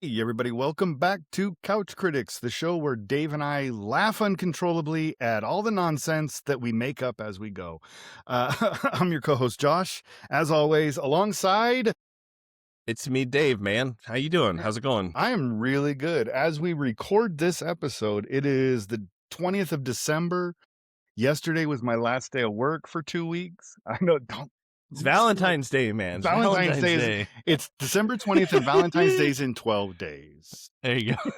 Hey, everybody, welcome back to Couch Critics, the show where Dave and I laugh uncontrollably at all the nonsense that we make up as we go. I'm your co-host, Josh, as always, alongside... It's me, Dave, man. How you doing? How's it going? I am really good. As we record this episode, it is the 20th of December. Yesterday was my last day of work for 2 weeks. I know, It's Valentine's Day, man. It's Valentine's Day is, it's December 20th and Valentine's Day's in 12 days. There you go.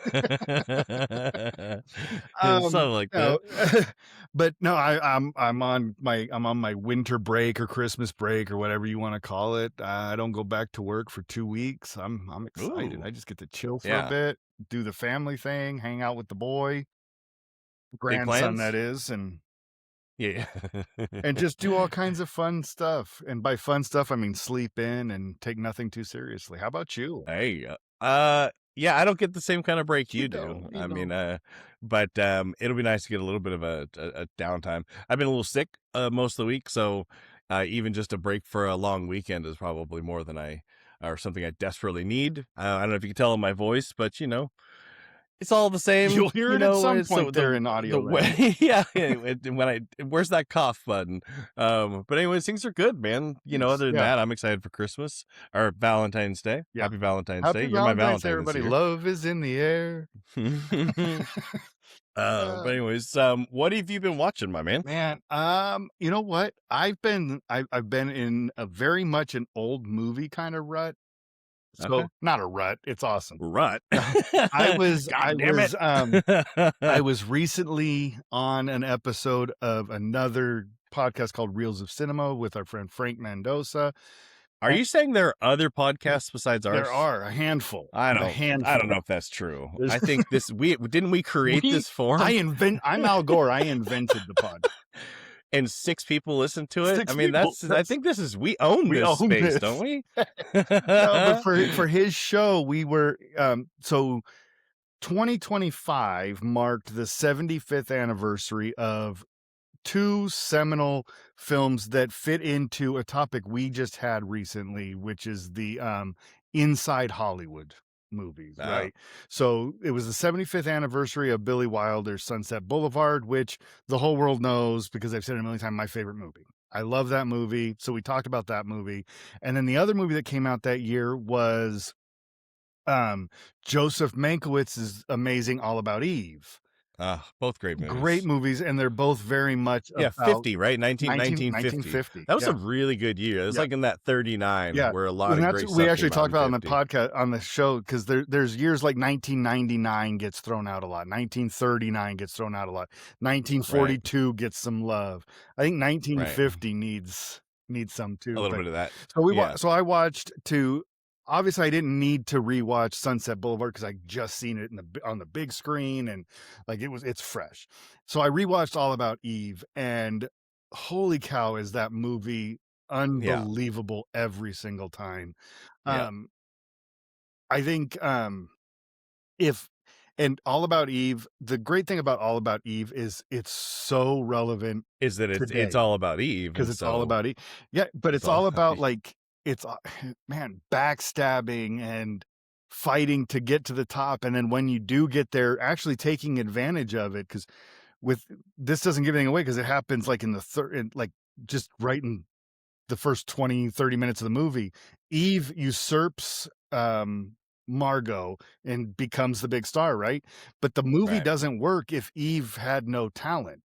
Something like that. But no, I'm on my winter break or Christmas break or whatever you want to call it. I don't go back to work for 2 weeks. I'm excited. Ooh. I just get to chill for Yeah. a bit, do the family thing, hang out with the boy, Big grandson plans? that is, and Yeah. just do all kinds of fun stuff. And by fun stuff, I mean sleep in and take nothing too seriously. How about you? There you go. Yeah, I don't get the same kind of break you do. don't, you I mean, don't. but it'll be nice to get a little bit of a downtime. I've been a little sick most of the week, so even just a break for a long weekend is probably more than or something I desperately need. I don't know if you can tell in my voice, but it's all the same. You'll hear it at some it's point there in audio the land. way, yeah. Where's that cough button? But anyways, things are good, man. Other than that, I'm excited for Christmas or Valentine's Day. Yeah. Happy Valentine's Happy Day. You're my Valentine's Day, Valentine this everybody. year. Love is in the air. But anyways, what have you been watching, my man? Man, you know what? I've been in a very much an old movie kind of rut. So Okay. not a rut. It's awesome. Rut. I was was recently on an episode of another podcast called Reels of Cinema with our friend Frank Mendoza. Are you saying there are other podcasts besides ours? There are a handful. I don't know if that's true. I think didn't we create this forum? I'm Al Gore. I invented the pod. And 6 people listen to it. 6 I mean, people. I think we own this space, don't we? No, but for his show, we were so 2025 marked the 75th anniversary of 2 seminal films that fit into a topic we just had recently, which is the Inside Hollywood movies, right? So it was the 75th anniversary of Billy Wilder's Sunset Boulevard, which the whole world knows because I've said it a million times, my favorite movie. I love that movie. So we talked about that movie. And then the other movie that came out that year was Joseph Mankiewicz's amazing All About Eve. Both great movies. Great movies, and they're both very much about 50, right? 1950. That was a really good year. It was like in that 39 where a lot of great stuff we actually talked about on the 50. podcast, on the show, because there's years like 1999 gets thrown out a lot, 1939 gets thrown out a lot, 1942 gets some love. I think 1950 needs some too. A little bit of that. So I watched obviously I didn't need to rewatch Sunset Boulevard because I just seen it on the big screen, and like it's fresh. So I rewatched All About Eve, and holy cow, is that movie unbelievable every single time. I think and All About Eve, the great thing about All About Eve is it's so relevant. Is that it's all about Eve. Because it's all about Eve. Yeah, but it's all about like it's backstabbing and fighting to get to the top, and then when you do get there, actually taking advantage of it. Because with this doesn't give anything away because it happens like in the like just right in the first 20-30 minutes of the movie. Eve usurps Margot and becomes the big star, right? But the movie doesn't work if Eve had no talent.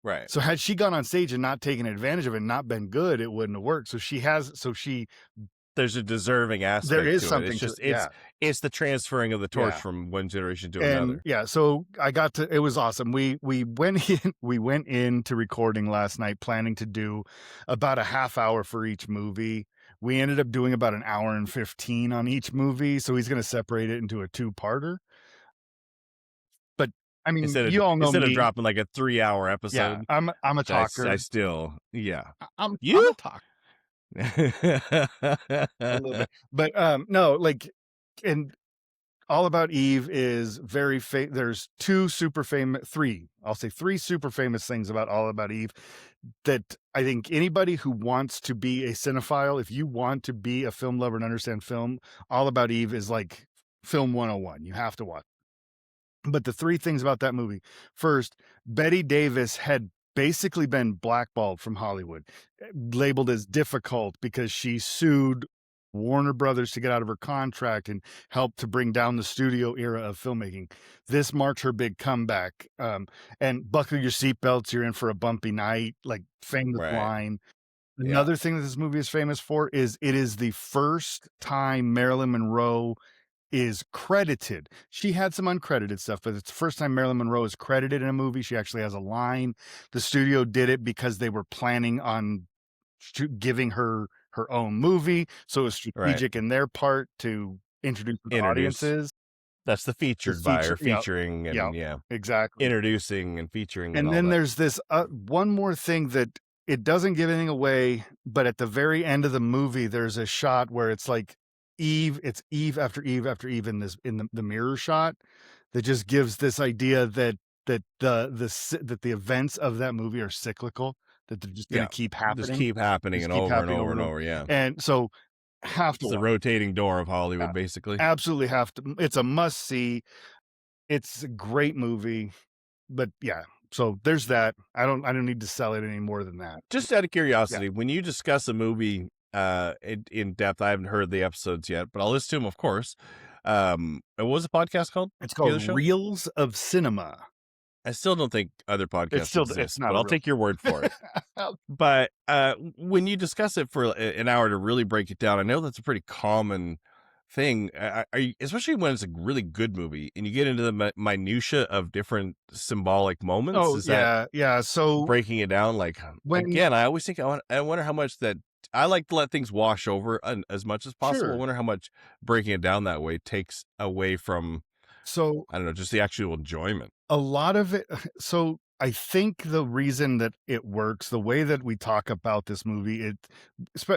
Right. So had she gone on stage and not taken advantage of it and not been good, it wouldn't have worked. There's a deserving aspect. There is to something. It. It's just it's the transferring of the torch from one generation to another. Yeah. So it was awesome. We went into recording last night planning to do about a half hour for each movie. We ended up doing about an hour and 15 on each movie. So he's going to separate it into a 2-parter. I mean, you all know instead me. of dropping like a 3-hour episode. Yeah, I'm a talker. I still, I'm a talker. A little bit. But no, like, and All About Eve is very there's 3 super famous things about All About Eve that I think anybody who wants to be a cinephile, if you want to be a film lover and understand film, All About Eve is like film 101. You have to watch. But the three things about that movie: first, Betty Davis had basically been blackballed from Hollywood, labeled as difficult because she sued Warner Brothers to get out of her contract and helped to bring down the studio era of filmmaking. This marked her big comeback. And buckle your seatbelts, you're in for a bumpy night, like famous Right. line. Yeah. Another thing that this movie is famous for is it is the first time Marilyn Monroe is credited. She had some uncredited stuff, but it's the first time Marilyn Monroe is credited in a movie. She actually has a line. The studio did it because they were planning on giving her her own movie, so it was Right. strategic in their part to introduce the Introduce. audiences. That's the The featured by, feature, or yeah, featuring, yeah, and yeah, exactly. introducing and featuring and And all then that. there's this one more thing that it doesn't give anything away, but at the very end of the movie, there's a shot where it's like Eve, it's Eve after Eve after Eve in this in the mirror shot that just gives this idea that that the events of that movie are cyclical, that they're just going Yeah. to keep Just happening, keep happening just and keep over and happening over over and and over. over. Yeah. And so have to It's the watch. rotating door of Yeah, Hollywood, basically. absolutely have to. It's a must see. It's a great movie. But yeah, so there's that. I don't need to sell it any more than that. Just out of Yeah. curiosity, when you discuss a movie in depth, I haven't heard the episodes yet, but I'll listen to them, of course. What was the podcast called? It's The called other show? Reels of Cinema. I still don't think other podcasts It's exist, not but a I'll real take your word for it. But when you discuss it for an hour to really break it down, I know that's a pretty common thing. Are you, especially when it's a really good movie and you get into the minutia of different symbolic moments? Oh, Is that yeah, yeah, so breaking it down? Like, when again, I always think I wonder how much that I like to let things wash over as much as possible. I sure. wonder how much breaking it down that way takes away from, So I don't know, just the actual enjoyment. a lot of it so I think the reason that it works, the way that we talk about this movie,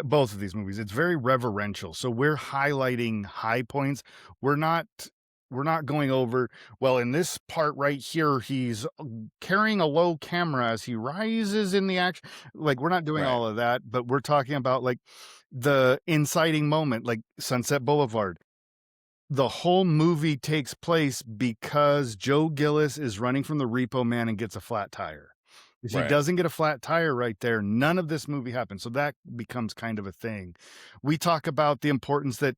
both of these movies, it's very reverential. So we're highlighting high points. We're not we're not going over, well, in this part right here, he's carrying a low camera as he rises in the action. Like, we're not doing Right, all of that, but we're talking about like the inciting moment, like Sunset Boulevard. The whole movie takes place because Joe Gillis is running from the repo man and gets a flat tire. If he right, doesn't get a flat tire right there, none of this movie happens. So that becomes kind of a thing. We talk about the importance that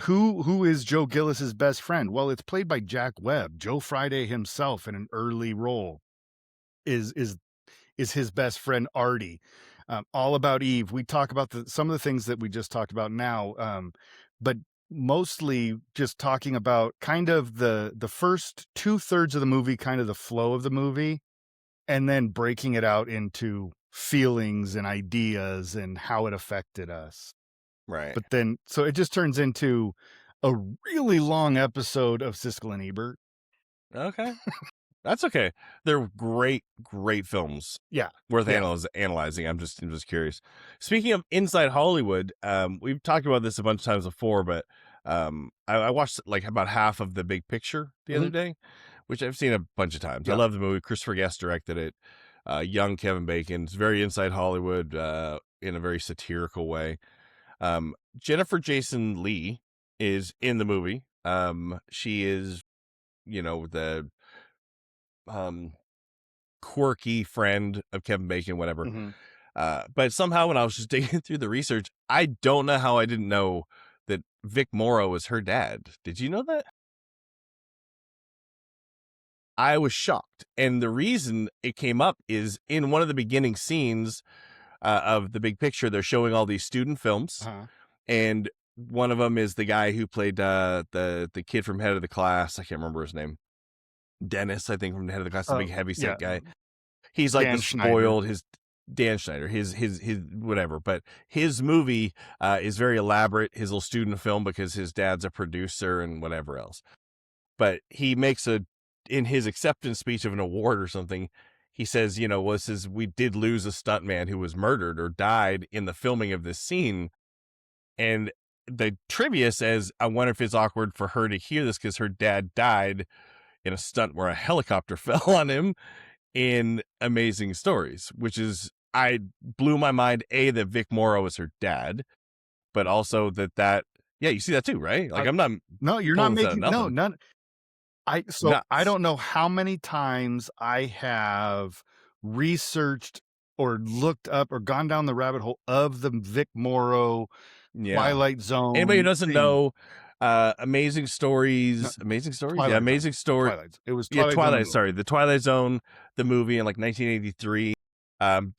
who is Joe Gillis's best friend? Well, it's played by Jack Webb. Joe Friday himself in an early role is is is his best friend Artie. All About Eve. We talk about some of the things that we just talked about now, but mostly just talking about kind of the first 2/3 of the movie, kind of the flow of the movie, and then breaking it out into feelings and ideas and how it affected us. right. But then, so it just turns into a really long episode of Siskel and Ebert. Okay. That's okay. They're great, great films. Yeah, Worth yeah. analyzing. I'm just curious. Speaking of Inside Hollywood, we've talked about this a bunch of times before, but I watched like about half of The Big Picture the other Mhm. day, which I've seen a bunch of times. I Yeah. love the movie. Christopher Guest directed it. Young Kevin Bacon. It's very Inside Hollywood in a very satirical way. Jennifer Jason Leigh is in the movie. She is, the um quirky friend of Kevin Bacon, whatever. Mhm. But somehow when I was just digging through the research, I don't know how I didn't know that Vic Morrow was her dad. Did you know that? I was shocked. And the reason it came up is in one of the beginning scenes of The Big Picture, they're showing all these student films. Uh-huh. And one of them is the guy who played the kid from Head of the Class. I can't remember his name. Dennis, I think, from Head of the Class, the big heavy Yeah. set guy. He's like the Dan Schneider. spoiled, his Dan Schneider, his whatever. But his movie is very elaborate, his little student film, because his dad's a producer and whatever else. But he makes in his acceptance speech of an award or something, he says, well, this is, we did lose a stuntman who was murdered or died in the filming of this scene. And the trivia says, I wonder if it's awkward for her to hear this because her dad died in a stunt where a helicopter fell on him in Amazing Stories, which is, I blew my mind, A, that Vic Morrow is her dad, but also that Yeah, you see that too, right? Like, I I'm not no, you're not pulling this out of making no, nothing. none. I Nuts. don't know how many times I have researched or looked up or gone down the rabbit hole of the Vic Morrow Yeah. Twilight Anybody who Zone doesn't thing. know, No, Amazing Stories? Yeah, Twilight Zone. Amazing Story Twilight. It was yeah, Twilight Zone the Twilight, movie. sorry, The Twilight Zone, the movie in, like, 1983,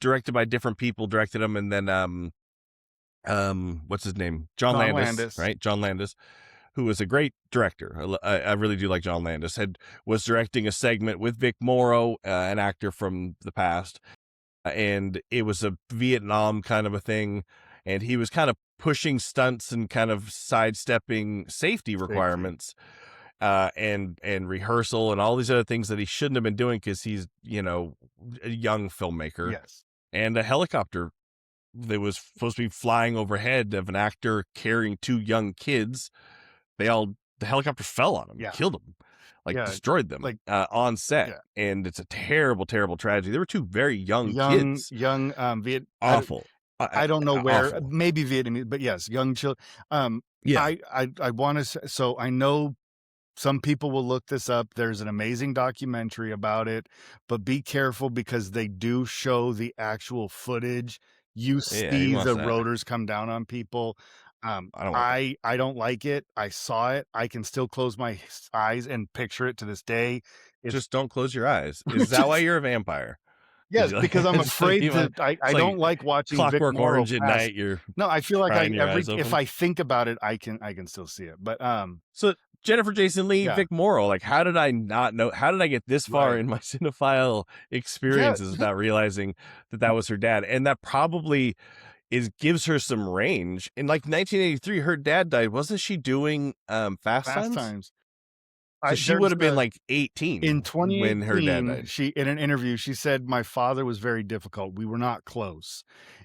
directed by different people, directed them, and then, what's his name? John John Landis, Landis. right? John Landis, who was a great director. I really do like John Landis. Was directing a segment with Vic Morrow, an actor from the past, and it was a Vietnam kind of a thing, and he was kind of pushing stunts and kind of sidestepping safety Safety. requirements, and rehearsal and all these other things that he shouldn't have been doing because he's a young filmmaker, Yes. and a helicopter that was supposed to be flying overhead of an actor carrying two young kids. The helicopter fell on them, Yeah. killed them, like Yeah. destroyed them Like, on set. yeah. And it's a terrible, terrible tragedy. There were two very young Young, kids. young, Awful. I don't know where, Awful. maybe Vietnamese, but yes, young children. Yeah. I want to, so I know some people will look this up. There's an amazing documentary about it, but be careful because they do show the actual footage. You Yeah. Who see wants the that? rotors come down on people. I don't want that. I don't like it. I saw it. I can still close my eyes and picture it to this day. It's Just don't close your eyes. Is that why you're a vampire? Because yes, you like, because I'm so afraid you to. want, it's I like don't like watching Vic Clockwork Morrow Orange at pass. night. You're No, I feel like I crying your every eyes if open. I think about it, I can still see it. But So Jennifer Jason Leigh, yeah, Vic Morrow, like how did I not know? How did I get this far right, in my cinephile yeah, experiences without realizing that that was her dad? And that probably is gives her some range. In like 1983, her dad died. Wasn't she doing Fast Fast Times? Times. So I she would there's have been a like In 18 when her dad 2018, died. she in an interview, she said, "My father was very difficult. We were not close.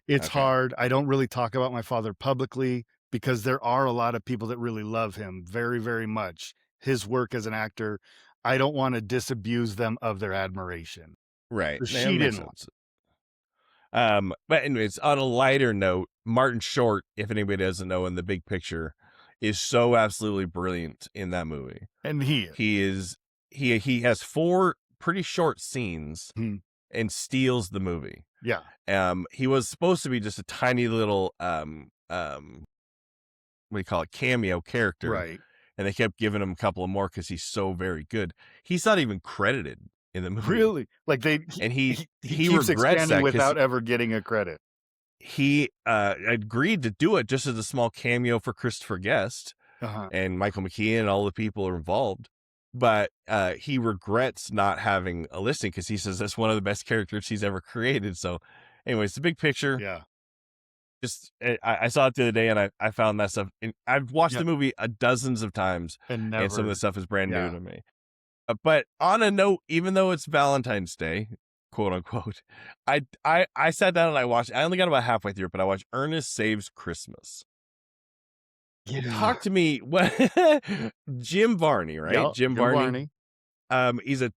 It's Okay. hard. I don't really talk about my father publicly because there are a lot of people that really love him very, very much. His work as an actor, I don't wanna disabuse them of their admiration." Right. So That she makes didn't want. sense. But anyways, on a lighter note, Martin Short, if anybody doesn't know in the big picture, is so absolutely brilliant in that movie. And he is. He is he has four pretty short scenes Mhm. and steals the movie. Yeah, He was supposed to be just a tiny little what do you call it, cameo character, right. and they kept giving him a couple of more because he's so very good. He's not even credited in the movie, Really? Like, they and he he keeps regrets expanding that because without ever getting a credit. he agreed to do it just as a small cameo for Christopher Guest Uh-huh. and Michael McKean and all the people involved. But he regrets not having a listing because he says that's one of the best characters he's ever created. So, anyways, the big picture. Yeah. Just I saw it the other day and I found that stuff. And I've watched Yeah, the movie a dozens of times, and and some of the never stuff is brand new yeah. to me. But on a note, even though it's Valentine's Day, quote unquote, I sat down and I watched. I only got about halfway through it, but I watched Ernest Saves Christmas. Yeah. Talk to me. What Jim Varney, right? Yeah, Jim Jim Varney. Varney. He's a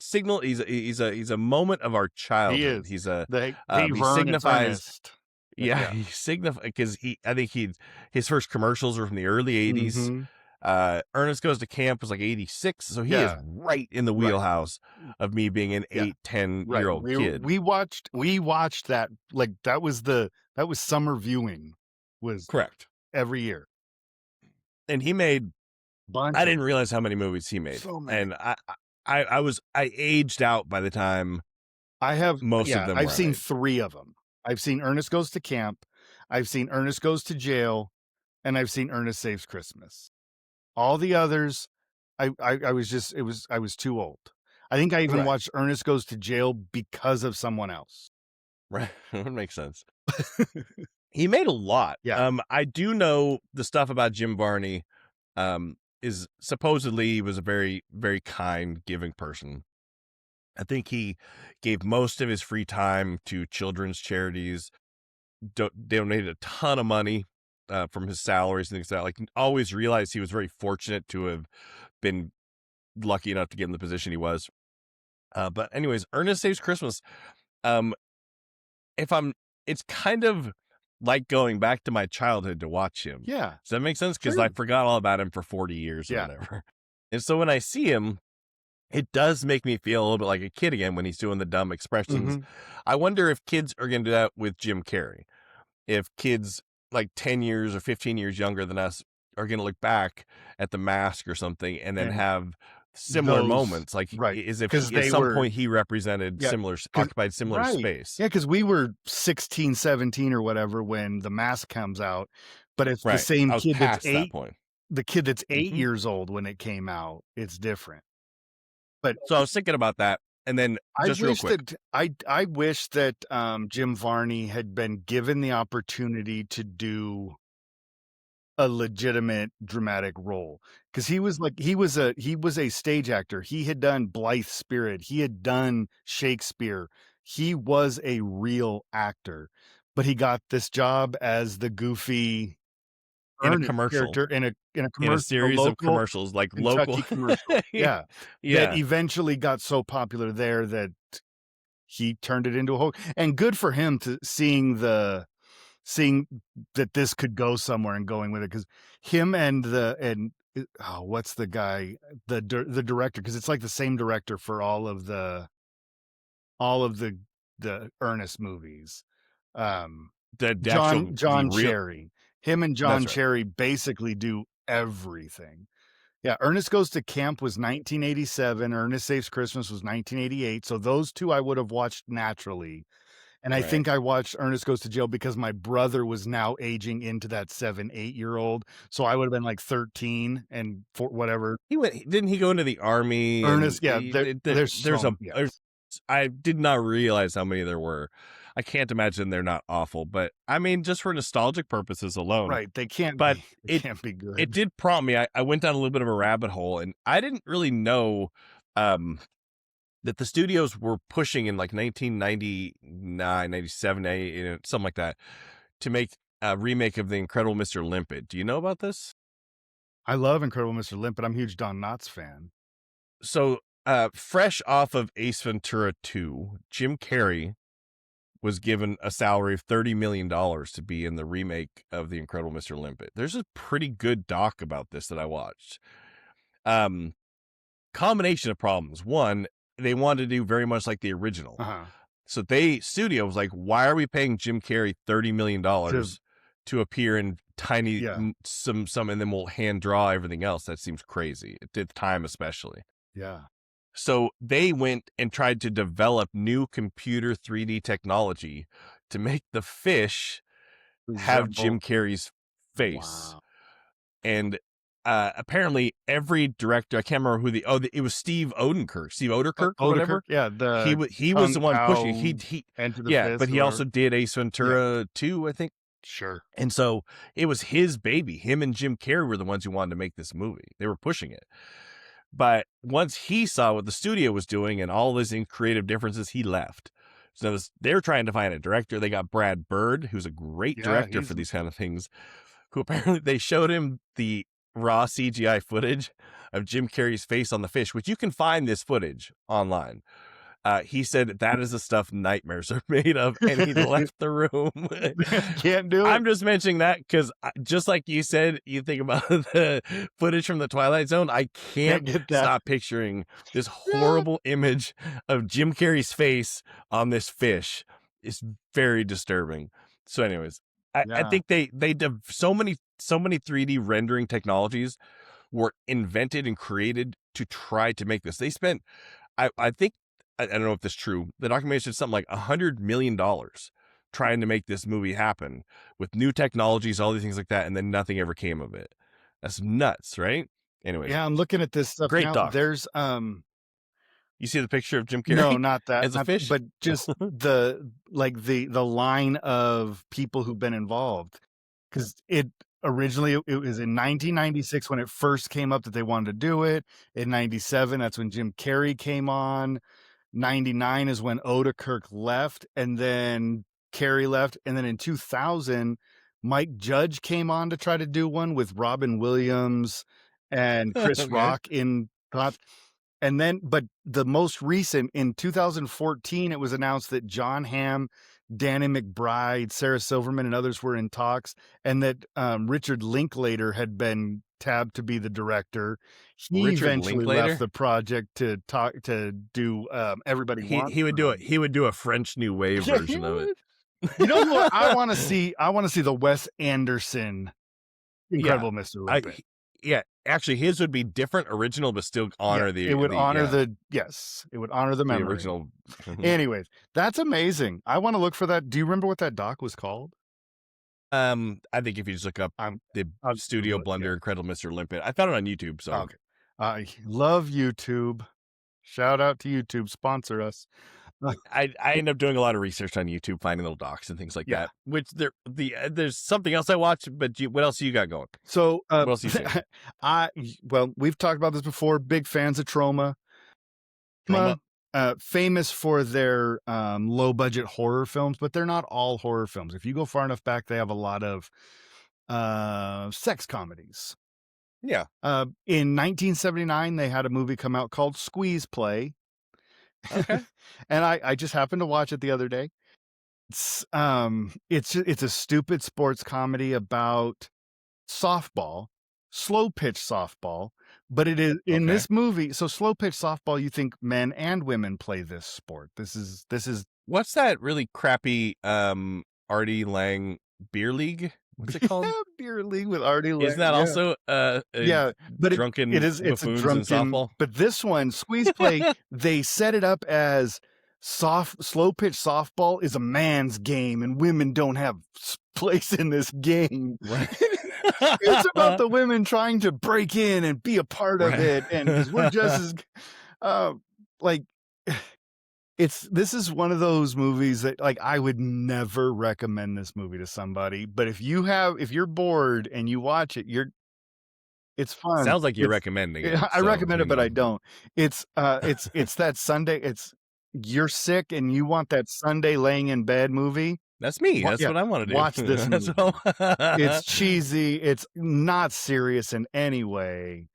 signal. He's a moment of our He childhood. is. He's a Hey, he Vern, it's signifies. Ernest. Yeah, Yeah. he signifies because I think his first commercials were from the early '80s. Mhm. Ernest Goes to Camp was like '86, so he is Yeah, right in the right. wheelhouse of me being an Yeah, 8, 10 right. year old kid. We watched that, like, that was summer viewing, was Correct. every year. And he made. Bunch I of didn't realize how many movies he made, so many. and I aged out by the time I have most of yeah, them I've were seen made. 3 of them. I've seen Ernest Goes to Camp, I've seen Ernest Goes to Jail, and I've seen Ernest Saves Christmas. All the others, I was just I was too old. I think I even Right. watched Ernest Goes to Jail because of someone else. Right. That makes sense. He made a lot. Yeah, I do know the stuff about Jim Varney. Is supposedly he was a very, very kind, giving person. I think he gave most of his free time to children's charities, donated a ton of money from his salaries and things like that. Like, always realized he was very fortunate to have been lucky enough to get in the position he was. But anyways, Ernest Saves Christmas. Um, if I'm, it's kind of like going back to my childhood to watch him. Yeah, Does that make sense? Because I sure. forgot all about him for 40 years or Yeah. whatever. And so when I see him, it does make me feel a little bit like a kid again when he's doing the dumb expressions. Mhm. I wonder if kids are going to do that with Jim Carrey. If kids like 10 years or 15 years younger than us are going to look back at The Mask or something and then And have similar those moments, like right, as if because he, at they some were point he represented yeah, similar, because occupied similar right. space. Yeah, because we were 16, 17, or whatever when The Mask comes out, but it's the Right. same I was kid that's past that 8 point. the kid that's 8 Mhm. years old when it came out, it's different. But So I was thinking about that. And then just real quick, I wish that, Jim Varney had been given the opportunity to do a legitimate dramatic role, because he was a stage actor. He had done Blithe Spirit, he had done Shakespeare. He was a real actor, but he got this job as the goofy in a Ernest commercial, character in in a a series of local commercials, like local. Kentucky commercial. Yeah, that Yeah. eventually got so popular there that he turned it into a whole and good for him to seeing that this could go somewhere and going with it, because him and oh, what's the guy, the director, because it's like the same director for all of the Ernest movies. The actual, the John real, Cherry. Him and that's John right. Cherry basically do everything. Yeah, Ernest Goes to Camp was 1987, Ernest Saves Christmas was 1988, so those 2 I would have watched naturally, and I Right. think I watched Ernest Goes to Jail because my brother was now aging into that 7, 8-year-old, so I would have been, like, 13 and for whatever. Didn't he go into the army and Ernest yeah, there's there's so yes. I did not realize how many there were. I can't imagine they're not awful, but I mean, just for nostalgic purposes alone. Right, But they it can't be it good. did prompt me. I went down a little bit of a rabbit hole, and I didn't really know um, that the studios were pushing in like 1999, 97, something like that, to make a remake of The Incredible Mr. Limpet. Do you know about this? I love Incredible Mr. Limp, but I'm a huge Don Knotts fan. So, fresh off of Ace Ventura 2, Jim Carrey was given a salary of $30 million to be in the remake of The Incredible Mr. Limpet. There's a pretty good doc about this that I watched. Um, Combination of problems. One, they wanted to do very much like the original. Uh-huh. So studio was like, why are we paying Jim Carrey $30 million To to appear in tiny yeah, some, and then we'll hand draw everything else? That seems crazy at the time, especially. yeah. So they went and tried to develop new computer 3D technology to make the fish have Resemble Jim Carrey's face. wow. And apparently every director, I can't remember who it was Steve Odenkirk, or Odenkirk? whatever. Yeah, the He was Kung the one pushing. Pao He Enter the yeah, but Fist or he also whatever. did Ace Yeah, Ventura 2, I think. sure. And so it was his baby. Him and Jim Carrey were the ones who wanted to make this movie. They were pushing it. But once he saw what the studio was doing and all his creative differences, he left. So they're trying to find a director. They got Brad Bird, who's a great Yeah, director for these kind of things, who apparently they showed him the raw CGI footage of Jim Carrey's face on the fish, which you can find this footage online. He said that is the stuff nightmares are made of, and he left the room. can't do it. I'm just mentioning that because, just like you said, you think about the footage from the Twilight Zone. I Can't can't get that. stop picturing this Yeah, horrible image of Jim Carrey's face on this fish. It's very disturbing. So, anyways, I yeah. think so many 3D rendering technologies were invented and created to try to make this. They spent, I think, I don't know if this is true. The documentary said something like $100 million trying to make this movie happen with new technologies, all these things like that, and then nothing ever came of it. That's nuts, right? Anyways, Yeah, I'm looking at this stuff great now. doc. There's, You see the picture of Jim no, Carrey not that, as a fish? but just the line of people who've been involved. Because originally, it was in 1996 when it first came up that they wanted to do it. In 97, that's when Jim Carrey came on. 99 is when Odenkirk left, and then Carrey left, and then in 2000, Mike Judge came on to try to do one with Robin Williams and Chris Okay. Rock in thought. and then but the most recent in 2014, it was announced that John Hamm, Danny McBride, Sarah Silverman, and others were in talks, and that, Richard Linklater had been tabbed to be the director. He Richard eventually left Linklater? the project to do, Everybody He Wants he would do it. Some. He would do a French New Wave Yeah, he version of it. would. You know who I wanna see? I wanna see the Wes Anderson Yeah. Incredible Mr. I Limpet. he yeah, actually, his would be different original, but still Yeah, honor it would honor yeah, the yes, it would honor the the memory. original. Anyways, that's amazing. I wanna look for that. Do you remember what that doc was called? I think if you just look up I'm the I'll just Studio Google it, yeah. Blender Incredible Mr. Limpet, I found it on YouTube, so Okay. I love YouTube. Shout out to YouTube, sponsor us. I end up doing a lot of research on YouTube, finding little docs and things like Yeah. that. Which there's something else I watch, but what else you got going? So, What else you seen? well, we've talked about this before, big fans of Troma. Troma. Famous for their, low budget horror films, but they're not all horror films. If you go far enough back, they have a lot of, sex comedies. Yeah. In 1979, they had a movie come out called Squeeze Play. Okay. And I just happened to watch it the other day. It's a stupid sports comedy about softball, slow pitch softball, but it is in Okay. this movie. So slow pitch softball, you think men and women play this sport. This is What's that really crappy Artie Lang beer league? What's it called? yeah, beer league with Artie Isn't Lang. that Yeah. also Yeah, but drunken it's a buffoons in drunken, softball? but this one, Squeeze Play, they set it up as slow pitch softball is a man's game and women don't have place in this game. Right. It's about the women trying to break in and be a part of Right. it, and 'cause we're just as like this is one of those movies that, like, I would never recommend this movie to somebody, but if you're bored and you watch it, it's fun. Sounds like you're recommending it, I so, recommend you it, but know. I don't. It's that Sunday, you're sick and you want that Sunday laying in bed movie. That's me. Wa That's Yeah, what I wanna do. watch this That's movie. what It's cheesy, it's not serious in any way,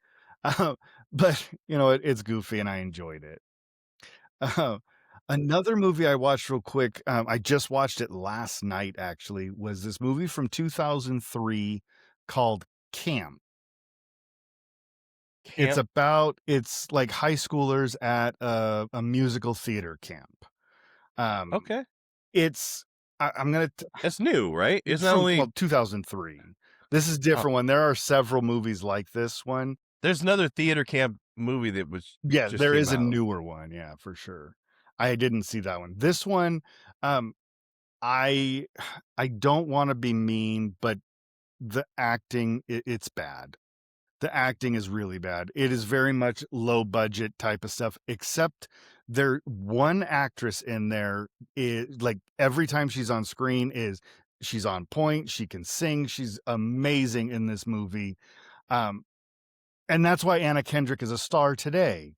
but, it's goofy and I enjoyed it. Uh, Another movie I watched real quick, I just watched it last night actually, was this movie from 2003 called Camp. Camp. It's like high schoolers at a musical theater camp. Um, Okay. it's I'm gonna It's new, right? it's Isn't that from, only well, 2003. This is a different one. There are several movies like this one. there's another theater camp movie that was Yeah, just there came is a out. newer one, yeah, for sure. I didn't see that one. This one, um, I I don't wanna be mean, but the acting, it's bad. The acting is really bad. It is very much low budget type of stuff, except one actress in there is like every time she's on screen she's on point, she can sing, she's amazing in this movie. Um, and that's why Anna Kendrick is a star today,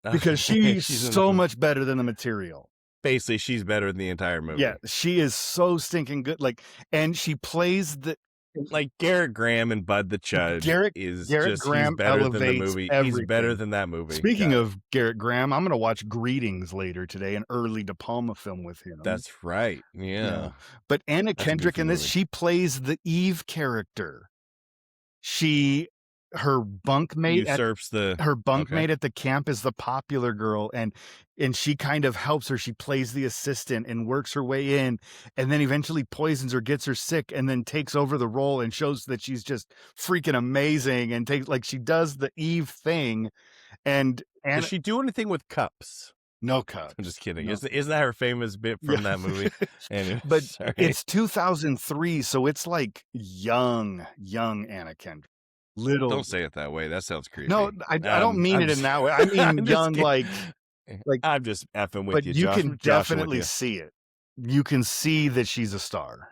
because Okay. she's She's in so the much better than the material. basically, she's better than the entire Yeah, movie. she is so stinking good. Like, and she plays the Like, Garrett Graham and Bud the Chudge Garrett is Garrett just he's Graham better than the elevates movie. He's better everything. than that movie. Speaking Yeah. of Garrett Graham, I'm gonna watch Greetings later today, an early De Palma film with him. That's right. Yeah. Yeah. But Anna That's a Kendrick goofy in this, movie. she plays the Eve character. She her bunkmate at Usurps the her okay. bunkmate at the camp is the popular girl, and she kind of helps her. She plays the assistant and works her way in, and then eventually poisons her, gets her sick, and then takes over the role and shows that she's just freaking amazing and she does the Eve thing. And Does she do anything with cups? no cups. I'm just kidding. No. Isn't that her famous bit from that movie? Anyway, But sorry. it's 2003, so it's like young Anna Kendrick. Little. Don't say it that way. That sounds creepy. No, I don't mean I'm it in just- that way. I mean I'm just young, kidding. like I'm just effing with but you, you Josh. can Josh, I'm with definitely you. see it. You can see that she's a star.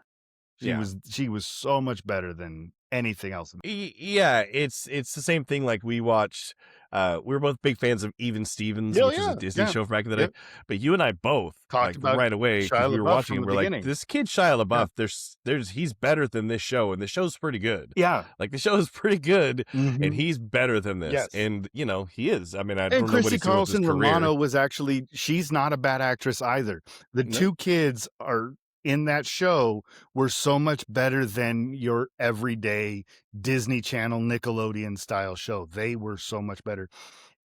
Yeah. She was so much better than anything else. Yeah, it's the same thing. Like we watched, we were both big fans of Even Stevens, Yeah, which is a yeah, Disney yeah. show from back in the day. Yep. But you and I both, Talked like about right away, because Shia we were LaBeouf watching from it, the we're like, beginning. this kid Shia Yeah. LaBeouf, he's better than this show, and the show's pretty good. Yeah. Like the show is pretty good, and Mhm. he's better than this. Yes. And he is. I mean, I And don't know what Christy he's doing with his Carlson career. Romano was actually she's not a bad actress either. The No, 2 kids are in that show were so much better than your everyday Disney Channel, Nickelodeon style show. They were so much better.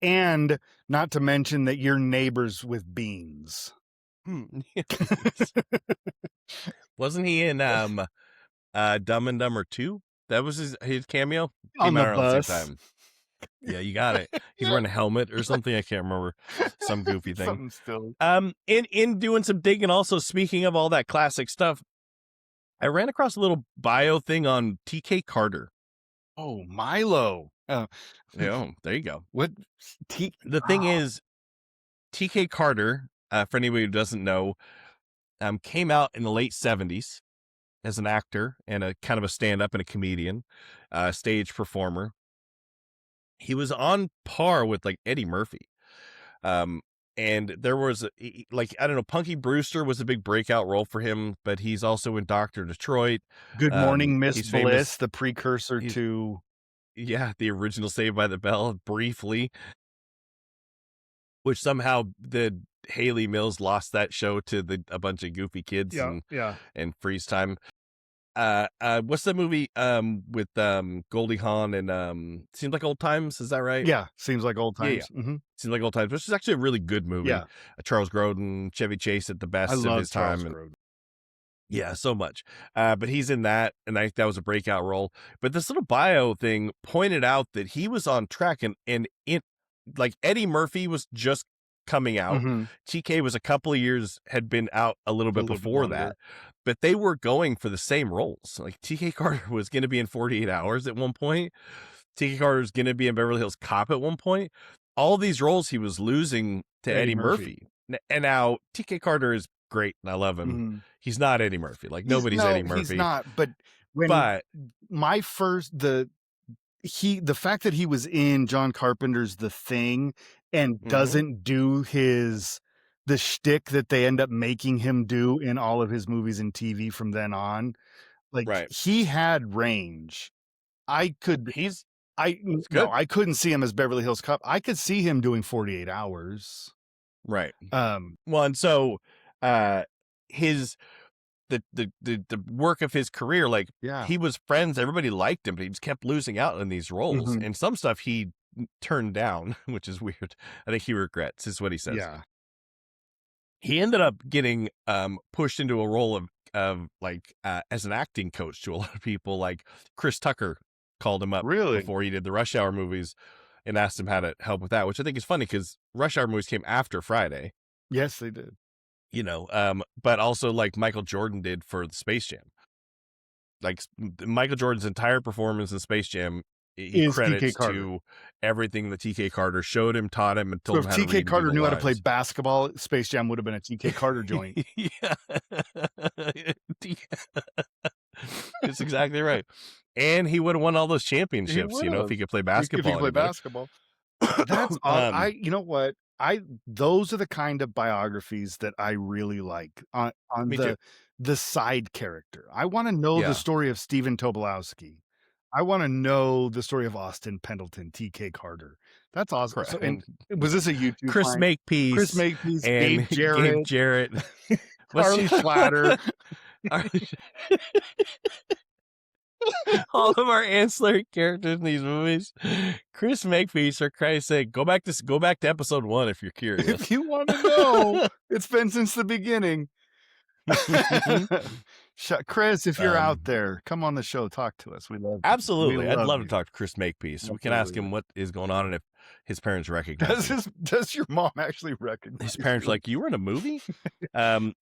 And not to mention that you're neighbors with Beans. wasn't he in Dumb and Dumber 2? That was his cameo. On Came the out around the same bus. time. Yeah, you got it. He's Yeah. wearing a helmet or something. I can't remember. Some goofy thing. Something silly. In doing some digging, also speaking of all that classic stuff, I ran across a little bio thing on TK Carter. Oh, Milo. Yeah, there you go. What T The thing is, TK Carter, for anybody who doesn't know, came out in the late 70s as an actor and a kind of a stand-up and a comedian, stage performer. He was on par with like Eddie Murphy. And there was like, I don't know, Punky Brewster was a big breakout role for him, but he's also in Dr. Detroit. Good Morning, Miss He's Bliss, famous. the precursor He's to Yeah, the original Saved by the Bell, briefly, which somehow the Haley Mills lost that show to a bunch of goofy kids yeah, yeah. and freeze time. What's the movie with Goldie Hawn and Seems Like Old Times? Is that right? Yeah, seems like old Yeah, yeah. times. Mhm. Seems Like Old Times, which is actually a really good movie. Yeah. Charles Grodin, Chevy Chase at the I best of love his Charles time, and Grodin. yeah, so much. But he's in that, and I think that was a breakout role. But this little bio thing pointed out that he was on track, and it like Eddie Murphy was just coming out. Mhm. TK was a couple of years, had been out a little A bit little bit before longer. that, but they were going for the same roles. Like TK Carter was going to be in 48 Hours at one point. TK Carter was going to be in Beverly Hills Cop at one point. All these roles he was losing to Eddie Eddie Murphy. Murphy. And now TK Carter is great, and I love him. Mhm. He's not Eddie Murphy. Like nobody's Eddie He's Murphy. not, but when But my first the fact that he was in John Carpenter's The Thing and doesn't do the shtick that they end up making him do in all of his movies and TV from then on, like, right, he had range. I could he's I no, good. I couldn't see him as Beverly Hills Cop. I could see him doing 48 Hours. Right. Um, Well, and so his the work of his career, like yeah. he was friends, everybody liked him, but he just kept losing out in these roles. Mhm. And some stuff he turned down, which is weird. I think he regrets, is what he says. Yeah. He ended up getting pushed into a role of like as an acting coach to a lot of people. Like Chris Tucker called him up Really? before he did the Rush Hour movies and asked him how to help with that, which I think is funny because Rush Hour movies came after Friday, Yes, they did. but also like Michael Jordan did for the Space Jam. Like Michael Jordan's entire performance in Space Jam, he Is TK credits Carter. to everything that TK Carter showed him, taught him, and So told if him how to read TK and do Carter the knew how to play lines. basketball, Space Jam would have been a TK Carter joint. Yeah. It's exactly right. And he would have won all those He championships, would if have. he could play If he basketball could any play better. basketball. That's all. You know what? Those are the kind of biographies that I really like on Me too. the side character. I want to know the Yeah. story of Stephen Tobolowsky. I want to know the story of Austin Pendleton, TK Carter. That's awesome. Correct. So, and was this a YouTube? Chris find? Makepeace Chris Makepeace, and Gabe Jarrett, Gabe Jarrett. Carly Schlatter. All of our ancillary characters in these movies. Chris Makepeace, for Christ's sake, go back to episode 1 if you're curious. If you want to know, it's been since the beginning. Chris, if you're out there, come on the show, talk to us. We love you. Absolutely. We I'd love love you. to talk to Chris Makepeace. We can ask him what is going on and if his parents recognize him. Does your mom actually recognize His parents you? are like, you were in a movie? I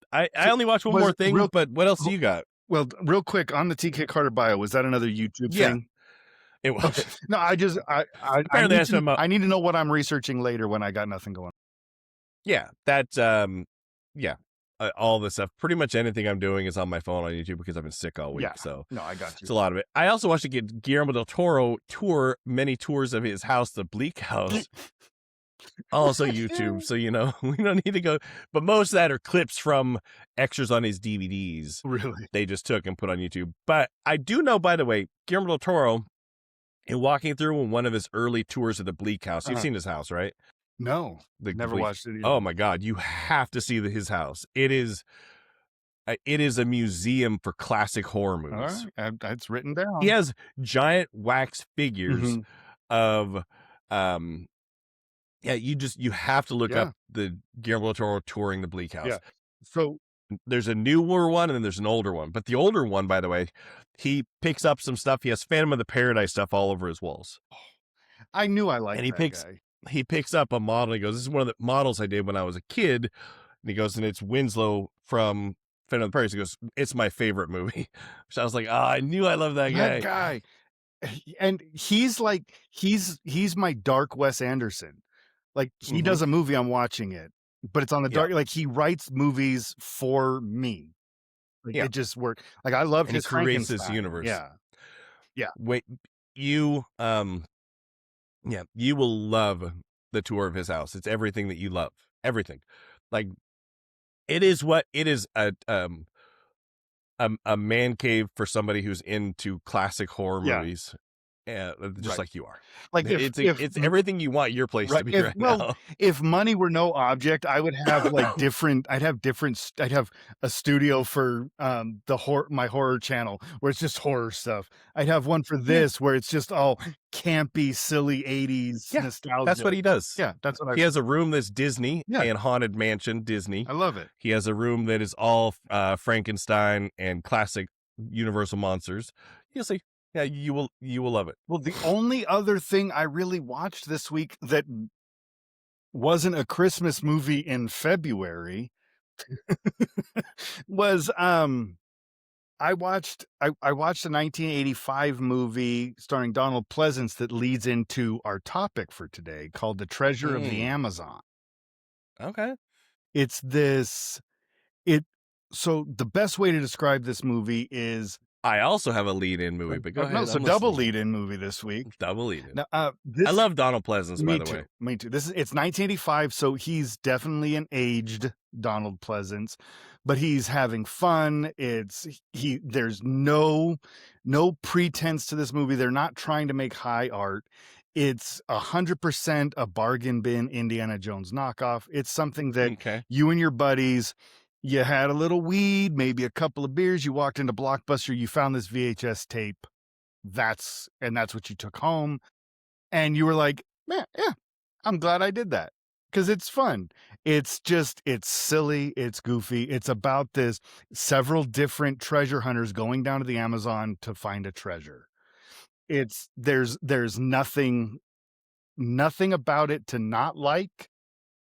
only watched one Was more thing, real- but what else do you got? Well, real quick on the TK Carter bio, was that another YouTube Yeah. thing? It was. Okay. No, Apparently that's him. I need to know what I'm researching later when I got nothing going on. Yeah, that's yeah. all this stuff. Pretty much anything I'm doing is on my phone on YouTube because I've been sick all Yeah. week. So No, I got it's you. a lot of it. I also watched Guillermo del Toro tour many tours of his house, the Bleak House, also YouTube. So, we don't need to go, but most of that are clips from extras on his DVDs Really? they just took and put on YouTube. But I do know, by the way, Guillermo del Toro, in walking through one of his early tours of the Bleak House, you've Uh-huh. seen his house, right? No, The never Bleak. watched it Oh either. my God, you have to see his house. It is a museum for classic horror All movies. right, it's written He down. has giant wax figures Mhm. of, um, yeah, you have to look up Yeah, the Guillermo del Toro touring the Bleak yeah. House. So There's a newer one and then there's an older one. But the older one, by the way, he picks up some stuff. He has Phantom of the Paradise stuff all over his walls. I knew I And liked he that picks guy. he picks up a model. He goes, "This is one of the models I did when I was a kid." And he goes, "And it's Winslow from Phantom of the Paradise." He goes, "It's my favorite movie." So I was like, "Ah, I knew I loved that That guy." guy, and he's like he's my dark Wes Anderson. Like, he Hmm. does a movie, I'm watching it, but it's on the Yeah. dark, like, he writes movies for me. Like, Yeah. it just worked. Like, I loved And he his creates this Frankenstein. universe. Yeah. Yeah. Wait, you yeah, you will love the tour of his house. It's everything that you love. Everything. Like it is a man cave for somebody who's into classic horror Yeah. movies. Just Right. like you are. Like, It's everything you want your place right, to be if right well, now. if money were no object, I would have, like, I'd have a studio for, the my horror channel, where it's just horror stuff. I'd have one for Yeah. this, where it's just all campy, silly '80s Yeah. That's nostalgia. what he does. Yeah, that's what I He has a room that's Disney yeah, and Haunted Mansion Disney. I love it. He has a room that is all Frankenstein and classic Universal monsters. You'll see. Yeah, you will love it. Well, the only other thing I really watched this week that wasn't a Christmas movie in February was, I watched a 1985 movie starring Donald Pleasance that leads into our topic for today called The Treasure of the Mm, Amazon. okay. It's this it so the best way to describe this movie is I also have a lead-in movie, but go no, ahead. so I'm double listening. lead-in movie this week. Double lead-in. Now, I this love Donald Pleasance, by me the too, way. me too. It's 1985, so he's definitely an aged Donald Pleasance, but he's having fun. There's no pretense to this movie. They're not trying to make high art. It's 100% a bargain bin Indiana Jones knockoff. It's something that Okay. you and your buddies, you had a little weed, maybe a couple of beers, you walked into Blockbuster, you found this VHS tape. That's what you took home. And you were like, "Man, yeah, I'm glad I did that because it's fun." It's silly, it's goofy. It's about this several different treasure hunters going down to the Amazon to find a treasure. There's nothing about it to not like.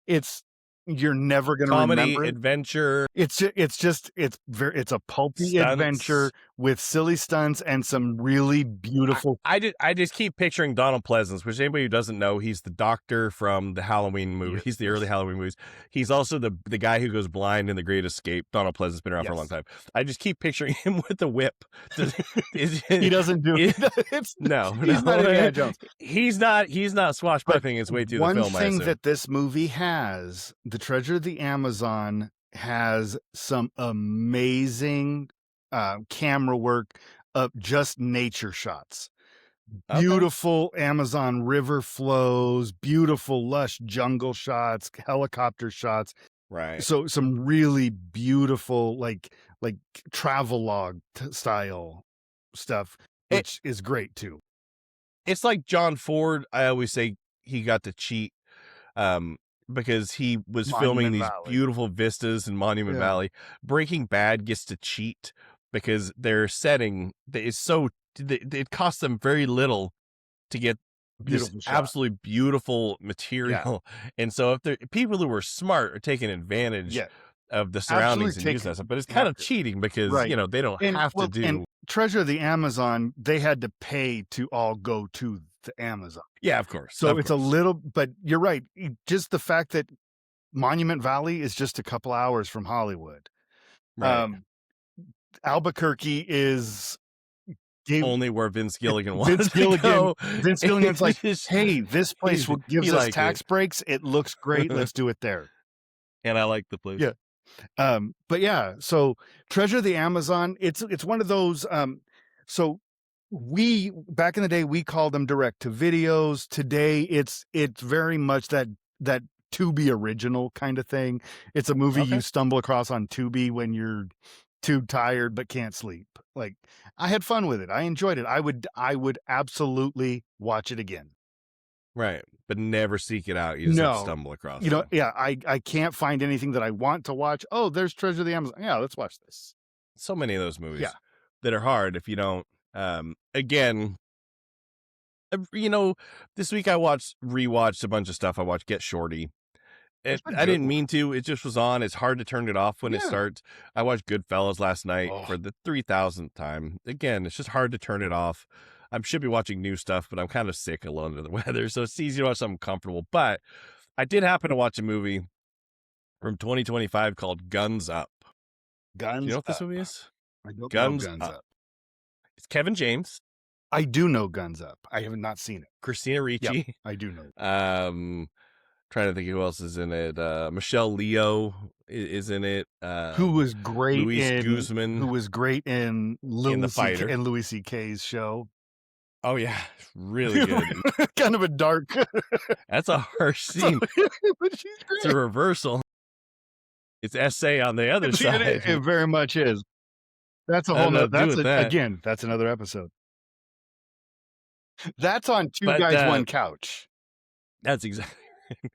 It's you're never gonna Comedy, remember it. adventure, It's a pulpy adventure stunts. with silly stunts and some really I, beautiful I just keep picturing Donald Pleasance, which anybody who doesn't know, he's the doctor from the Halloween yes, movies, the early Halloween movies. He's also the guy who goes blind in The Great Escape. Donald Pleasance's been around for a long yes. time. I just keep picturing him with the whip. He doesn't do It- it's no, he's not no, Indiana Jones. he's not But swashbuckling his way through the one film, I thing assume. that this movie has, The Treasure of the Amazon has some amazing, camera work of just nature shots. Okay. Beautiful Amazon River flows, beautiful lush jungle shots, helicopter shots. Right. So some really beautiful, like travelogue style stuff, It which is great too. it's like John Ford. I always say he got to cheat, um, because he was filming Monument these Valley. beautiful vistas in Monument Yeah. Valley. Breaking Bad gets to cheat because their setting is so it costs them very little to get this Beautiful shot. absolutely beautiful material. And so if people who were smart are taking advantage Yeah. of the surroundings Absolutely and using that stuff, but it's you kind have of to. cheating because Right. they don't And have to and do. Treasure of the Amazon, they had to pay to all go to the Amazon. Yeah, of course. So Of it's a course. little but you're right. Just the fact that Monument Valley is just a couple hours from Hollywood. Right. Um, Albuquerque is gave Only where Vince Gilligan Vince wanted to Gilligan go. Vince Gilligan's like, It's just "Hey, this place he gives us liked it. tax breaks. It looks great. Let's do it there." And I like the place. Yeah. But yeah, so Treasure of the Amazon, it's one of those, so we back in the day, we called them direct to videos. Today, it's very much that Tubi original kind of thing. It's a movie you Okay. stumble across on Tubi when you're too tired but can't sleep. Like, I had fun with it. I enjoyed it. I would absolutely watch it again. Right. But never seek it out. You just have to No, stumble across it. yeah, I can't find anything that I want to watch. Oh, there's Treasure of the Amazon. Yeah, let's watch this. So many of those movies Yeah. that are hard if you don't. Again, this week I rewatched a bunch of stuff. I watched Get Shorty. That's a I good didn't one. mean to. It just was on. It's hard to turn it off when it Yeah. starts. I watched Goodfellas last night Oh, for the 3,000th time. Again, it's just hard to turn it off. I should be watching new stuff, but I'm kind of sick and under the weather, so it's easy to watch something comfortable. But I did happen to watch a movie from 2025 called Guns Up. Do you Guns know what this Up. movie is? I don't know Guns Guns Up. Up. It's Kevin James, I do know Guns Up. I have not seen it. Christina Ricci. I do know. Trying to think who else is in it. Michelle Leo is in it. Who was great Luis in Guzman in in The Fighter. and Louis C.K.'s show. Oh yeah, really good. Kind of a dark. That's a harsh scene. But she's It's a great. reversal. It's essay on the other side. It very much is. That's a I whole don't know nother, what to do with that. again, that's another episode. That's on Two But Guys, One Couch. that's exactly right.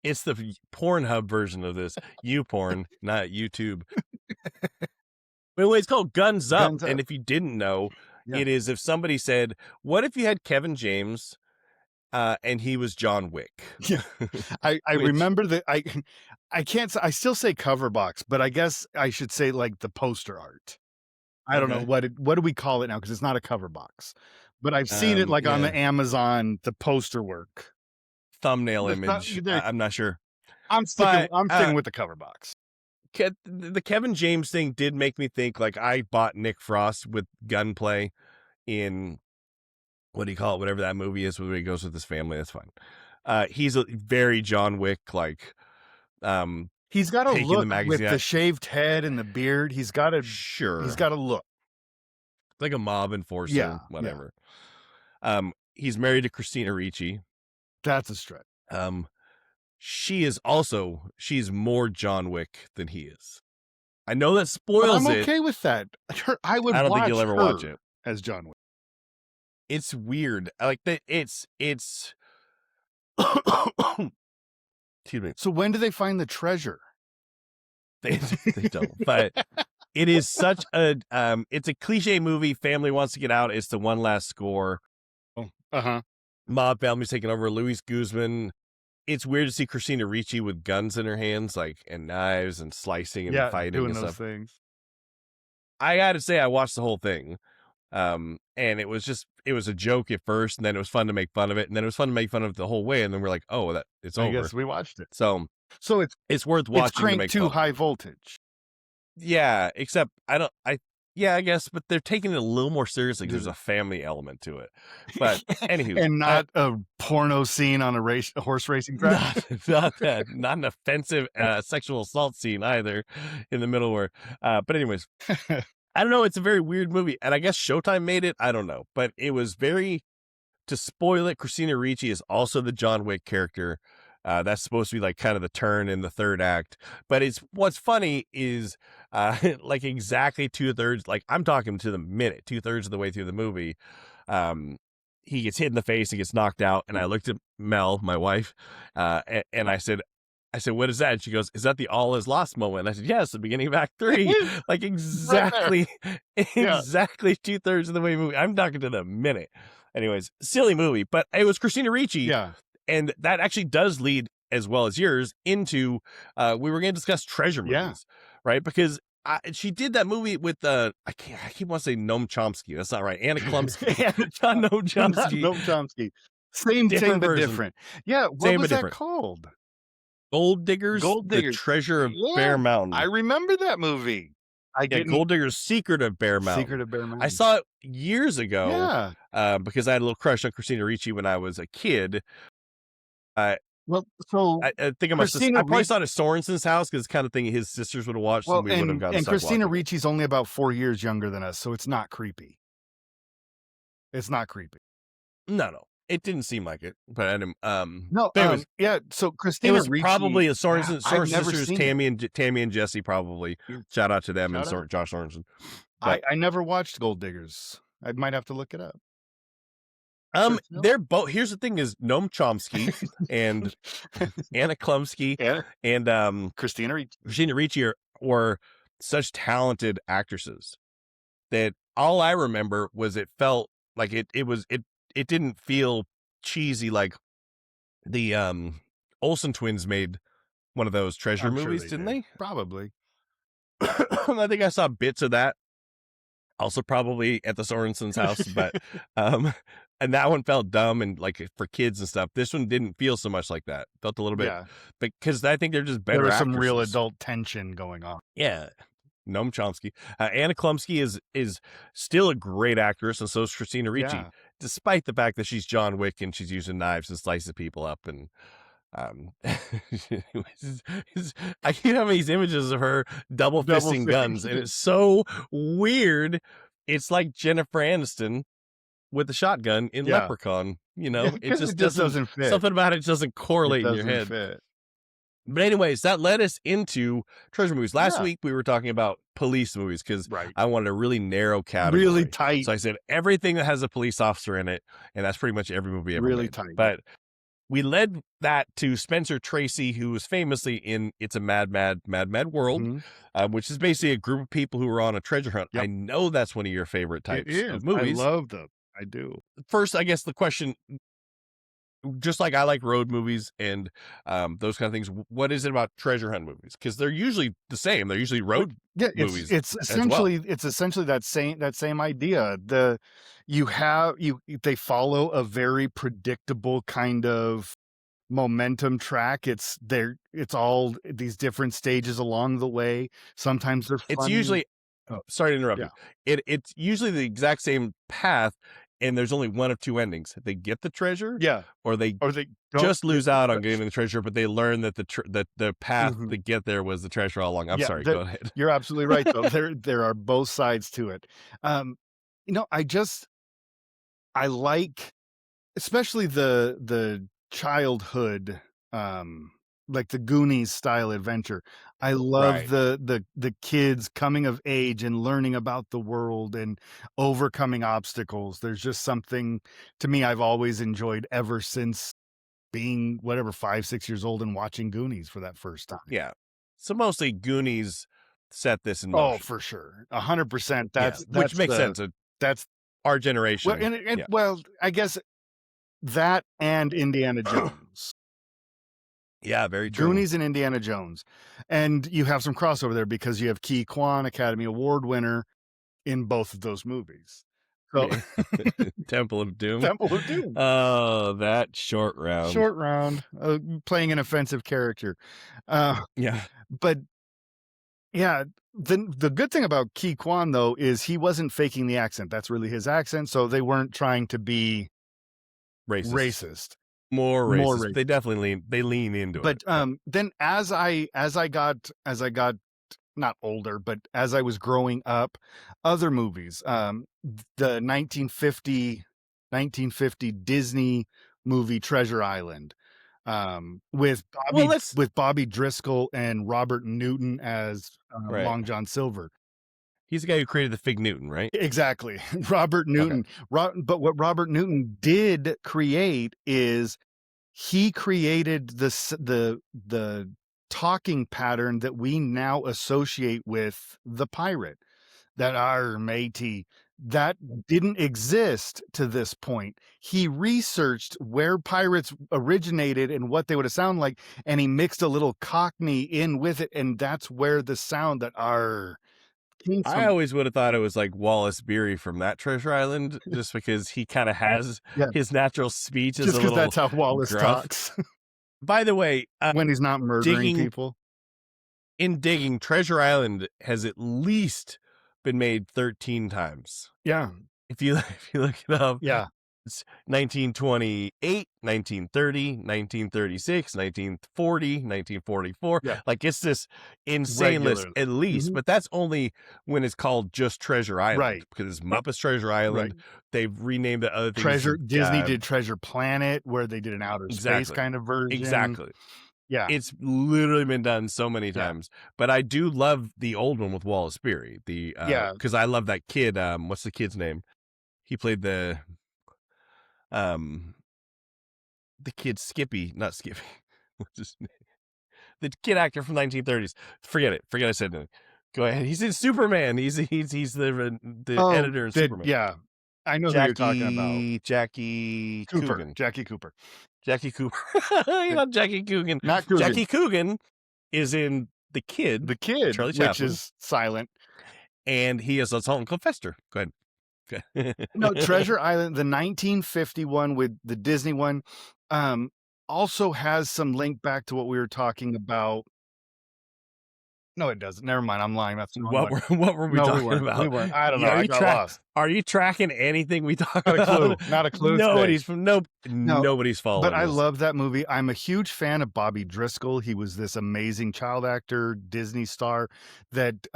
It's the Pornhub version of this. YouPorn, not YouTube. But anyway, it's called Guns Up. Guns Up. And if you didn't know, Yeah. it is if somebody said, what if you had Kevin James and he was John Wick? Yeah. I Which- remember that I can't I still say cover box, but I guess I should say like the poster art. I don't know Okay. what do we call it now, because it's not a cover box. But I've seen it like on yeah. the Amazon, the poster work. Thumbnail There's not- image. there- I'm not sure. I'm sticking But, with the cover box. The Kevin James thing did make me think, like, I bought Nick Frost with gunplay in, what do you call it, whatever that movie is where he goes with his family. That's fine. He's a very John Wick, like, He's got a taking the look with magazine the out. shaved head and the beard. He's got a look. like a mob enforcer, Yeah, whatever. He's married to Christina Ricci. That's a stretch. She's more John Wick than he is. I know that But spoils I'm it. okay with that. I would I don't think watch you'll ever her watch it. as John Wick. It's weird. I like that. It's excuse me. So when do they find the treasure? They don't. But it is such a it's a cliche movie. Family wants to get out. It's the one last score. Uh-huh. Mob family's taking over. Luis Guzman. It's weird to see Christina Ricci with guns in her hands, like, and knives and slicing and fighting doing and those stuff. things. I gotta say, I watched the whole thing. And it was a joke at first, and then it was fun to make fun of it, and then it was fun to make fun of it the whole way, and then we're like, oh, it's I over. guess we watched it. So So it's worth it's watching to cranked make to fun. high voltage. Yeah, except I guess, but they're taking it a little more seriously because there's a family element to it. But anywho, And not a porno scene on a horse racing track. not an offensive sexual assault scene either in the middle where, but anyways, I don't know. It's a very weird movie, and I guess Showtime made it. I don't know, but it was to spoil it. Christina Ricci is also the John Wick character. That's supposed to be like kind of the turn in the third act. But what's funny is like exactly 2/3, like I'm talking to the minute, 2/3 of the way through the movie, he gets hit in the face, he gets knocked out, and I looked at Mel, my wife, and I said, what is that? And she goes, is that the all is lost moment? And I said, yes, the beginning of Act 3. Like exactly 2/3 of the way movie. I'm talking to the minute. Anyways, silly movie, but it was Christina Ricci. Yeah. And that actually does lead, as well as yours, into we were going to discuss treasure movies, right? Because she did that movie with I keep wanting to say Noam Chomsky. That's not right. Anna Klumsky. Not Noam Chomsky. Noam Chomsky. Same Different but version. different. Yeah. What Same was but that different. called? Gold Diggers, Gold The Digger. Treasure of Yeah, Bear I Mountain. remember that movie. I Yeah, didn't Gold Digger's Secret of Bear Secret Mountain. of Bear I Mountain. saw it years ago, Yeah. because I had a little crush on Christina Ricci when I was a kid. I Well, so I think Christina I probably Ricci saw it at Sorensen's house because it's the kind of thing his sisters would have watched, and well, we would have gotten and stuck Christina watching it. Ricci's only about 4 years younger than us, so it's not creepy. It's not creepy. No, it didn't seem like it, but I didn't, No, but anyways, yeah, so it Christina was Ricci probably a yeah, I've Sorensen never sisters, seen it. Tammy and Jesse, probably. Mm, Shout out to them and shout out. Josh Sorensen. But I never watched Gold Diggers. I might have to look it up. Sure, no. they're both. Here's the thing: is Noam Chomsky and Anna Klumsky Yeah, and Christina Ricci. Christina Ricci were such talented actresses that all I remember was it felt like it didn't feel cheesy like the Olsen twins made one of those treasure I'm sure movies, they didn't did. they? Probably. I think I saw bits of that. Also probably at the Sorensen's house, but and that one felt dumb and like for kids and stuff. This one didn't feel so much like that. Felt a little bit Yeah, because I think they're just there better was some real actresses. adult tension going on. Yeah. Noam Chomsky. Anna Klumsky is still a great actress, and so is Christina Ricci, Yeah. despite the fact that she's John Wick and she's using knives and slicing people up. And I keep having these images of her double fisting guns, and it's so weird. It's like Jennifer Aniston with the shotgun in Yeah. Leprechaun. You Yeah, know, it 'cause just it just doesn't fit. something about it doesn't It correlate in your doesn't head. fit. But anyways, that led us into treasure movies. Last Yeah. week we were talking about police movies because Right. I wanted a really narrow category. Really tight. So I said everything that has a police officer in it, and that's pretty much every movie ever Really made. tight. But we led that to Spencer Tracy, who was famously in It's a Mad, Mad, Mad, Mad World, Mhm. Which is basically a group of people who are on a treasure hunt. Yep. I know that's one of your favorite It types is. of movies. I love them. I do. First, I guess the question, just like I like road movies and those kind of things, what is it about treasure hunt movies? Because they're usually the same. They're usually road Yeah, movies it's as well. essentially that same idea. They follow a very predictable kind of momentum track. It's all these different stages along the way. Sometimes they're It's funny. usually, Oh, sorry to interrupt yeah. you. It's usually the exact same path, and there's only one of two endings. They get the treasure, Yeah. or they Or they don't just lose get the out on treasure. getting the treasure, but they learn that the path Mhm. to get there was the treasure all along. I'm Yeah, sorry, go ahead. you're absolutely right, though. There are both sides to it. Um, I like especially the childhood, like the Goonies style adventure. I love Right. the kids coming of age and learning about the world and overcoming obstacles. There's just something to me I've always enjoyed ever since being whatever 5, 6 years old and watching Goonies for that first time. Yeah. So mostly Goonies set this in Oh, motion. for sure. 100%. Yeah, which makes sense. That's Our well, generation. and Yeah. well, I guess that and Indiana Jones. Yeah, very true. Goonies and Indiana Jones. And you have some crossover there because you have Ke Quan, Academy Award winner, in both of those movies. So Temple of Doom. Temple of Doom. Oh, that short round. Short round, playing an offensive character. Yeah. But yeah, the good thing about Ke Quan, though, is he wasn't faking the accent. That's really his accent, so they weren't trying to be racist. More More racist. They definitely lean into But it. then as I got not older, but as I was growing up, other movies, the 1950 Disney movie Treasure Island, with Bobby Driscoll and Robert Newton as Right. Long John Silver. He's the guy who created the Fig Newton, right? Exactly. Robert Newton. But what Robert Newton did create is he created the talking pattern that we now associate with the pirate, that our matey, that didn't exist to this point. He researched where pirates originated and what they would have sounded like, and he mixed a little Cockney in with it, and that's where the sound that our came I from. always would have thought it was like Wallace Beery from that Treasure Island, just because he kind of has Yeah. his natural speech is Just a because little that's how Wallace gruff. talks. By the way, when he's not murdering digging people. digging, Treasure Island has at least been made 13 times. Yeah, If you if you look it up, yeah, it's 1928, 1930, 1936, 1940, 1944. yeah, Like, it's this insane list regularly. at least, Mhm. but that's only when it's called just Treasure Island Right, because it's Muppets Treasure Island. right. They've renamed the other things, Disney did Treasure Planet, where they did an outer space exactly. kind of version. Exactly. Yeah, It's literally been done so many yeah, times, but I do love the old one with Wallace Beery, yeah. because I love that kid, what's the kid's name? He played um, the kid Skippy, not Skippy, what's his name? The kid actor from 1930s. Forget I said anything. Go ahead. He's in Superman. He's the Oh, editor in did Superman. yeah. I know who you're talking about. Jackie Coogan. Jackie Cooper. Jackie Cooper. You know, Jackie Coogan. Not Coogan. Jackie Coogan is in The Kid, The Kid, Charlie which Chaplin, is silent. and he is a Sultan Fester. Go ahead. No, Okay. Treasure Island, the 1951 with the Disney one, um, also has some link back to what we were talking about. No, it doesn't. Never mind, I'm lying, that's the wrong one. What were we No, talking we about? weren't. I don't know, Yeah, I got lost. are you tracking anything we talk Not a clue, about? not a clue today. No, Nobody's but following I this. love that movie. I'm a huge fan of Bobby Driscoll. He was this amazing child actor, Disney star that,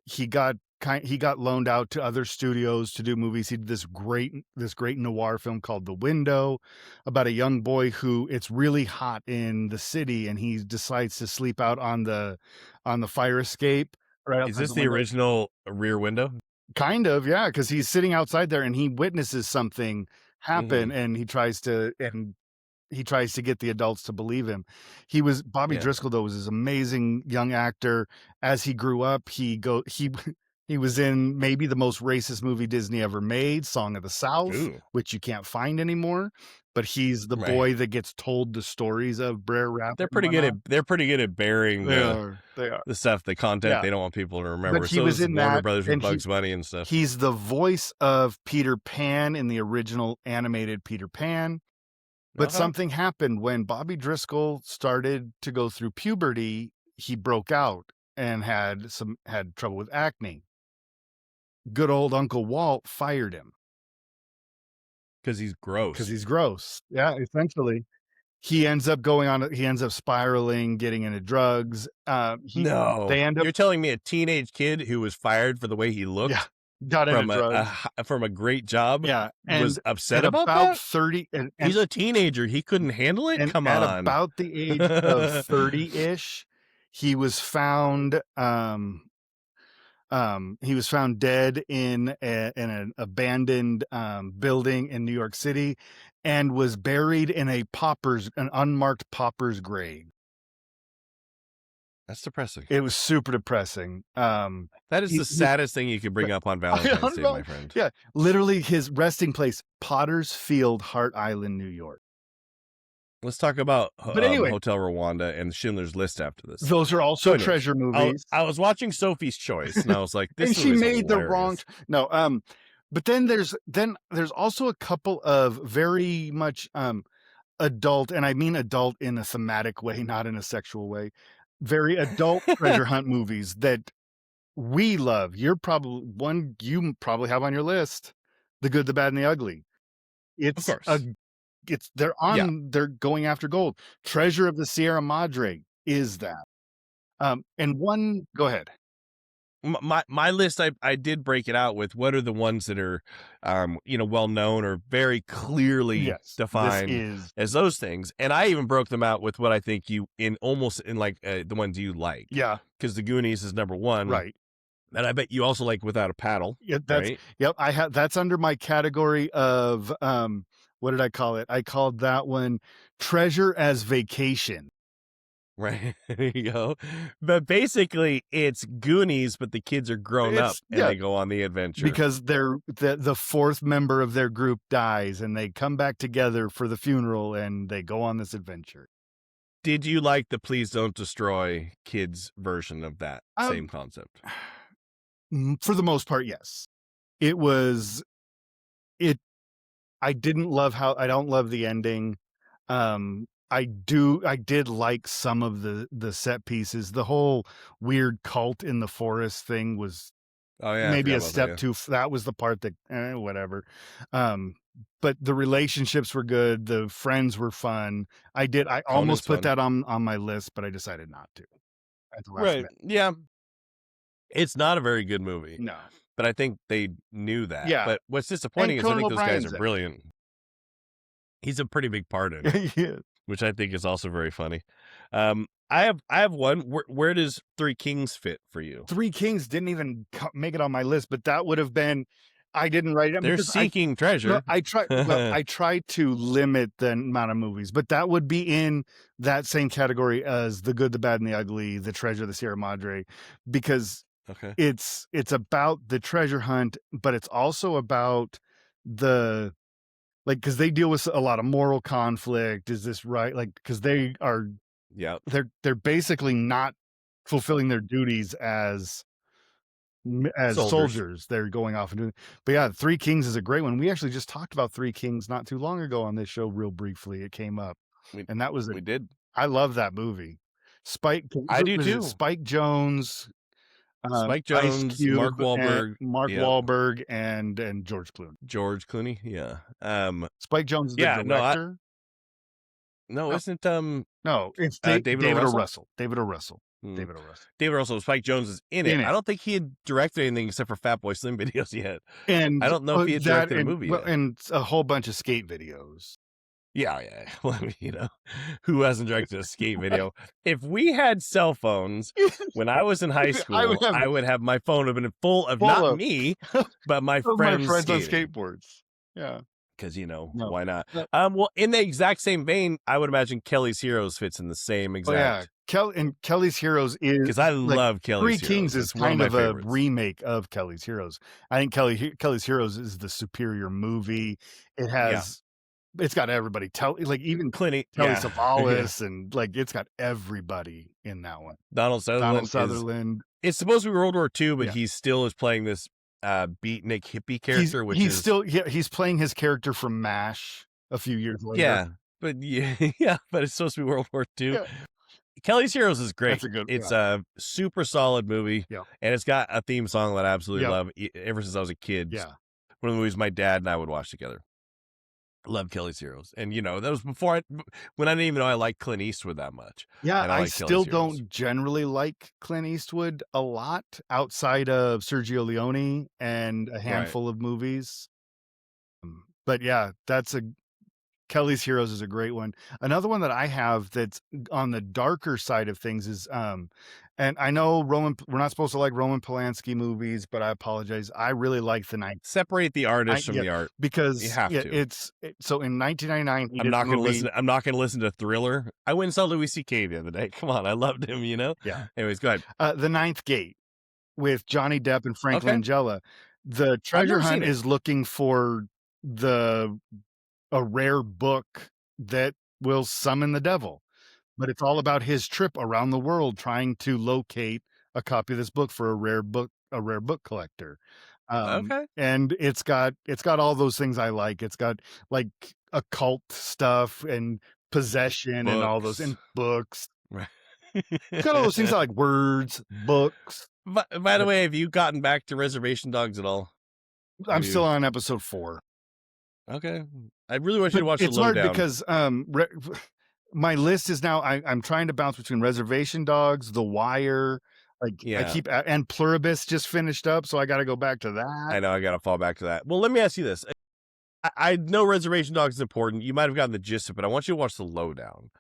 he got loaned out to other studios to do movies. He did this great noir film called The Window about a young boy who it's really hot in the city, and he decides to sleep out on the fire escape right Is outside this the the window. original Rear Window? Kind of, yeah, because he's sitting outside there and he witnesses something happen, Mhm. and he tries to get the adults to believe him. Bobby Yeah. Driscoll, though, was this amazing young actor. As he grew up, he was in maybe the most racist movie Disney ever made, Song of the South, Ooh. which you can't find anymore, but he's the Right. boy that gets told the stories of Brer Rabbit and whatnot. They're pretty good at burying They are, the content yeah, they don't want people to but remember. he So was is in Warner that, Brothers with and Bugs Bunny and stuff. he's the voice of Peter Pan in the original animated Peter Pan. But Okay. something happened when Bobby Driscoll started to go through puberty. He broke out and had trouble with acne. Good old Uncle Walt fired him Because he's because gross. he's gross. Yeah, essentially. He ends up spiraling, getting into drugs. No. They end up, You're telling me a teenage kid who was fired for the way he yeah, looked got into from drugs. from a great job Yeah, was upset at about about that? 30 He's a teenager. He couldn't handle it? and Come at on. about the age of 30-ish, he was found, he was found dead in an abandoned, building in New York City, and was buried in an unmarked pauper's grave. That's depressing. It was super depressing. That is the He saddest thing you could bring up on I Valentine's don't Day, know. my friend. Yeah, literally his resting place, Potter's Field, Hart Island, New York. Let's talk about But anyway, Hotel Rwanda and Schindler's List after this. those are So, also anyways, treasure movies. I was watching Sophie's Choice, and I was like, And "This she movie's made the wrong hilarious." no, but then there's also a couple of very much, adult, and I mean adult in a thematic way, not in a sexual way, very adult treasure hunt movies that we love. You probably have on your list, The Good, the Bad, and the Ugly. Of It's a course, yeah. they're going after gold. Treasure of the Sierra Madre is that. And one go ahead. My list, I did break it out with what are the ones that are, well known or very clearly Yes, this defined is as those things, and I even broke them out with what I think you in almost in like the ones you like, yeah, because the Goonies is number one, right. and I bet you also like Without a Paddle, Yeah, right? that's under my category of, what did I call it? I called that one Treasure as Vacation. Right. There you go. But basically, it's Goonies, but the kids are grown up It's and yeah, they go on the adventure. because the fourth member of their group dies, and they come back together for the funeral, and they go on this adventure. Did you like the Please Don't Destroy kids version of that same Um, concept? for the most part, yes. It was it I don't love the ending. I did like some of the set pieces. The whole weird cult in the forest thing was Oh yeah, I maybe forgot a about that. step Yeah, too f that was the part that, whatever. Um, but the relationships were good, the friends were fun. I Conan's almost put fun. that on my list, but I decided not to at the last Right. minute. Yeah, it's not a very good movie, No. but I think they knew that. Yeah, But what's and disappointing is I Conan think those guys are O'Brien's in brilliant. He's a pretty big part in it, it. Yeah. which I think is also very funny. I have one. Where does Three Kings fit for you? Three Kings didn't even make it on my list, but that would have been I didn't write it down They're because I seeking no, treasure. I try to limit the amount of movies, but that would be in that same category as The Good, the Bad, and the Ugly, The Treasure of the Sierra Madre, because Okay. it's about the treasure hunt, but it's also about the like because they deal with a lot of moral conflict. Is this right? Like because Yeah. they're basically not fulfilling their duties as Soldiers. soldiers. They're going off and doing. But yeah, Three Kings is a great one. We actually just talked about Three Kings not too long ago on this show, real briefly. It came up, We and that was a we did. I love that movie. Spike I do was it too. Spike Jones, Spike Ice Jones, Mark Cube, and Wahlberg. Mark Yeah. Wahlberg, and George Clooney. George Clooney. Yeah. Spike Jones is the Yeah. No. director. No. No, Isn't no, it's David O. David O. Russell? Russell. David O. Russell. Hmm. David O. Russell David Russell. Spike Jones is in it. in I it, don't think he had directed anything except for Fat Boy Slim videos yet. and I don't know if he had that directed a and movie well, yet. and a whole bunch of skate videos. Yeah, yeah. Well, I mean, who hasn't directed a skate video? If we had cell phones when I was in high I would school, have I would have my phone have been full of full not of me, but my of my friends friends on skating. skateboards. Yeah. Because No. why not? No. Well, in the exact same vein, I would imagine Kelly's Heroes fits in the same Oh yeah, exact. Kelly's Heroes is Because I like love Three Kelly's Kings Heroes. is It's one of kind my of a favorites. remake of Kelly's Heroes. I think Kelly's Heroes is the superior movie. It Yeah, has it's got everybody like even Telly Yeah, yeah. Savalas and like it's got everybody in that one. Donald Donald Sutherland is. Sutherland. It's supposed to be World War II, but Yeah. he still is playing this beatnik hippie character, which is Still he's playing his character from MASH a few years later. yeah, but yeah, yeah, but it's supposed to be World War II. Yeah. Kelly's Heroes is great. That's a good It's yeah. a super solid movie, Yeah. and it's got a theme song that I absolutely Yeah. love ever since I was a kid. Yeah. One of the movies my dad and I would watch together. Love Kelly's Heroes, and that was before when I didn't even know I liked Clint Eastwood that much. Yeah, And I I like still Kelly's Heroes. don't generally like Clint Eastwood a lot outside of Sergio Leone and a Right. handful of movies. But yeah, that's a Kelly's Heroes is a great one. Another one that I have that's on the darker side of things is and I know we're not supposed to like Roman Polanski movies, but I apologize. I really like the night Separate the artist from the art. because You have to. So in 1999 he I'm did not a going to movie. listen. I'm not going to listen to Thriller. I went and saw Louis C.K. the other day. Come on, I loved him. Yeah. Anyways, go ahead. The Ninth Gate with Johnny Depp and Frank Okay. Langella. The I've treasure never seen hunt it. is looking for a rare book that will summon the devil. But it's all about his trip around the world trying to locate a copy of this book for a rare book collector. Okay. And it's got all those things I like. It's got like occult stuff and possession and all those and books. Right. It's got all those things I like words, books. By the way, have you gotten back to Reservation Dogs at all? I'm still on episode 4. Okay. I really want you to watch It's the hard lowdown. because my list is now I'm trying to bounce between Reservation Dogs, The Wire, like I Yeah. keep and Pluribus just finished up, so I got to go back to that. I know I got to fall back to that. Well, let me ask you this. I know Reservation Dogs is important. You might have gotten the gist of it, but I want you to watch the lowdown.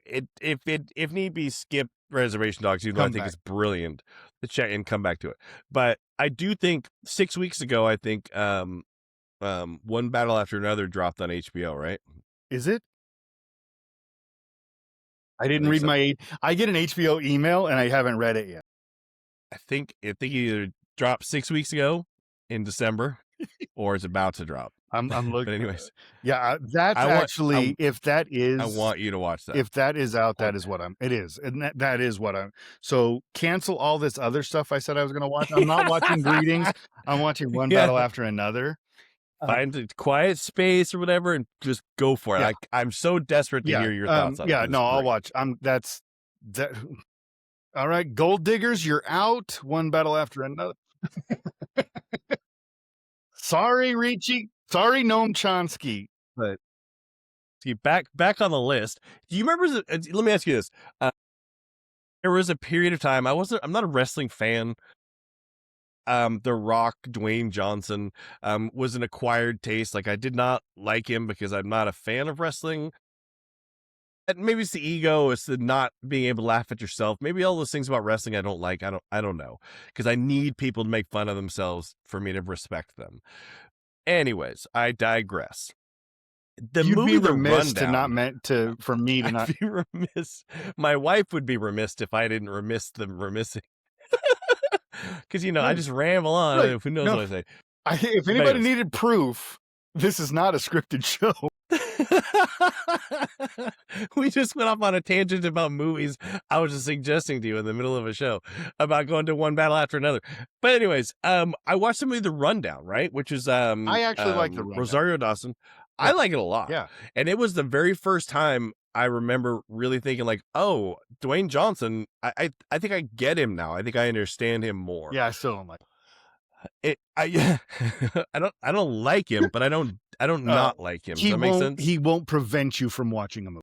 If need be, skip Reservation Dogs, even though I Come think back. it's brilliant to check and come back to it. But I do think 6 weeks ago, I think One Battle After Another dropped on HBO, right? Is it? I didn't think read so. I get an HBO email and I haven't read it yet. I think it either dropped 6 weeks ago in December or it's about to drop. I'm But looking. anyways, Yeah, that's actually if that is I want you to watch that. if that is out, that is what it is. And that is what so cancel all this other stuff I said I was going to watch. I'm not watching Greetings. I'm watching One Yeah. Battle After Another. find a quiet space or whatever and just go for it. Yeah, I'm so desperate to yeah, hear your thoughts on it yeah, because no, it's I'll great. watch. That all right, Gold Diggers, you're out. One battle after another. Sorry, Ricci. Sorry, Noam Chomsky. But See, back on the list. Do you remember? Let me ask you this: there was a period of time I'm not a wrestling fan. The Rock, Dwayne Johnson, was an acquired taste. Like I did not like him because I'm not a fan of wrestling. And maybe it's the ego, it's the not being able to laugh at yourself. Maybe all those things about wrestling I don't like. I don't know because I need people to make fun of themselves for me to respect them. Anyways, I digress. The you'd be movie The remiss to not Rundown. meant to for me to I'd not. be remiss. My wife would be remiss if I didn't remiss the remissing. Because I No, just ramble on. right. Who knows No, what I say? if But anybody anyways, needed proof, this is not a scripted show. we just went off on a tangent about movies I was just suggesting to you in the middle of a show about going to one battle after another. But anyways, I watched the movie The Rundown, right? Which is I actually like The Rundown. Rosario Dawson. I Yeah, like it a lot. yeah, And it was the very first time I remember really thinking like, oh, Dwayne Johnson, I think I get him now. I think I understand him more. yeah. I still don't like. I I don't like him, but I don't Uh, not like him. Does that make sense? he won't prevent you from watching a movie.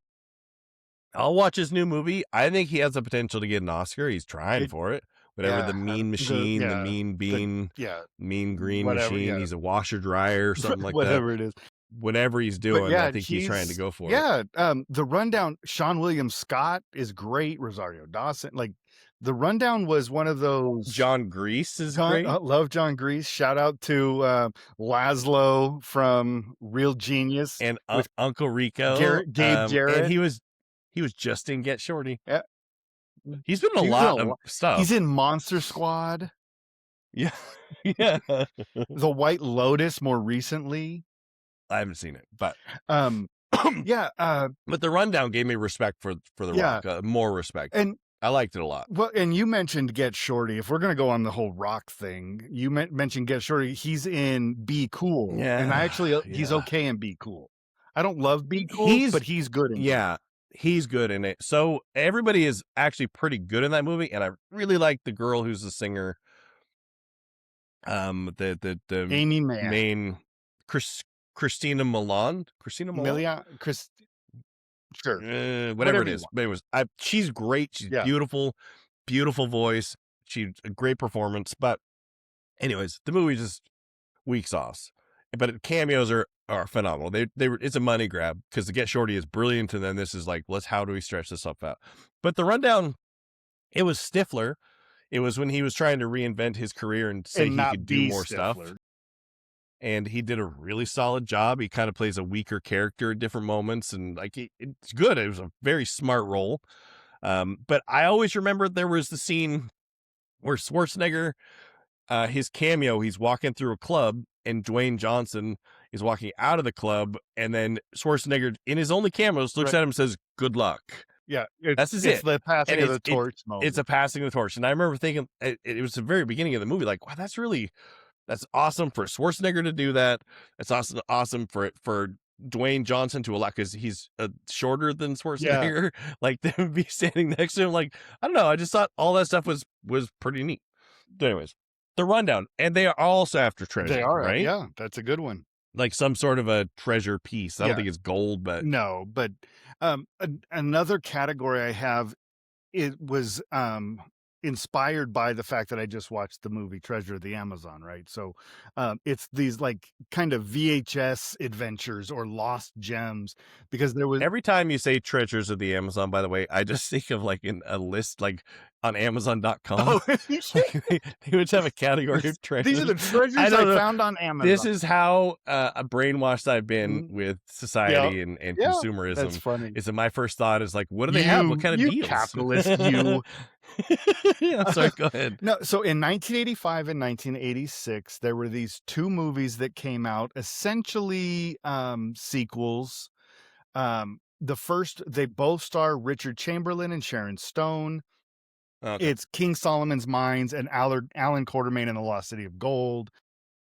I'll watch his new movie. I think he has the potential to get an Oscar. He's trying It, for it. Whatever the yeah, mean machine, the mean the bean, yeah, mean green whatever, machine. yeah, He's a washer dryer or something like that. whatever it is. Whatever he's But doing, I yeah, think he's trying to he's go for it. yeah. The Rundown. Sean William Scott is great. Rosario Dawson, like the Rundown was one of those. John Grease is John, great. love John Grease. Shout out to Laszlo from Real Genius And with Uncle Rico. Gabe And Jarrett. he was just in Get Shorty. Yeah, He's been in a he was in lot of he's stuff. in Monster Squad, Yeah. Yeah. The White Lotus more recently. I haven't seen it, but Um, yeah, but The Rundown gave me respect for The yeah, Rock, more respect. and I liked it a lot. well, and you mentioned Get Shorty. If we're gonna go on the whole rock thing, you mentioned Get Shorty. He's in Be Cool, and I Yeah, actually he's yeah. okay in Be Cool. I don't love Be Cool, He's but he's good in Be Cool. yeah, he's good in it. So everybody is actually pretty good in that movie, and I really like the girl who's the singer. The Amy Mann, main Christina Milan, Chris, sure, whatever whatever it you is. want. But anyways, she's great. She's Yeah, beautiful, beautiful voice. She's a great performance. But anyways, the movie just weak sauce. But cameos are phenomenal. It's a money grab because the Get Shorty is brilliant, and then this is like, how do we stretch this up out? But The Rundown, it was Stifler. It was when he was trying to reinvent his career and say and he not could do be more stuff. Stifler. And he did a really solid job. He kind of plays a weaker character at different moments, and like it's good. It was a very smart role. But I always remember there was the scene where Schwarzenegger, his cameo, he's walking through a club, and Dwayne Johnson is walking out of the club, and then Schwarzenegger, in his only cameos, looks Right. at him and says, "Good luck." Yeah, That's it's it. the passing And of the torch moment. it's a passing of the torch. And I remember thinking it was the very beginning of the movie, like, wow, that's awesome for Schwarzenegger to do that. That's awesome for Dwayne Johnson to allow, because he's shorter than Yeah, Schwarzenegger. Like to be standing next to him, like I don't know. I just thought all that stuff was pretty neat. But anyways, The Rundown, and they are also after they treasure, are. right? Yeah, that's a good one. Like some sort of a treasure piece. I don't Yeah, think it's gold, but no, but another category I have, it was inspired by the fact that I just watched the movie Treasure of the Amazon, right? So it's these like kind of VHS adventures or lost gems because there was every time you say treasures of the Amazon, by the way, I just think of like in a list like on Amazon.com. oh They would have a category these, of treasures. these are the treasures I I don't know. found on Amazon. This is how brainwashed I've been Mhm. with Yeah, society and yeah, that's consumerism. funny. Is that my first thought is like, what do they have? What kind of You deals? capitalist, you. Yeah, sorry, go ahead. No, so in 1985 and 1986, there were these two movies that came out, essentially sequels. The first, they both star Richard Chamberlain and Sharon Stone. Okay. It's King Solomon's Mines and Alan Quartermain and the Lost City of Gold.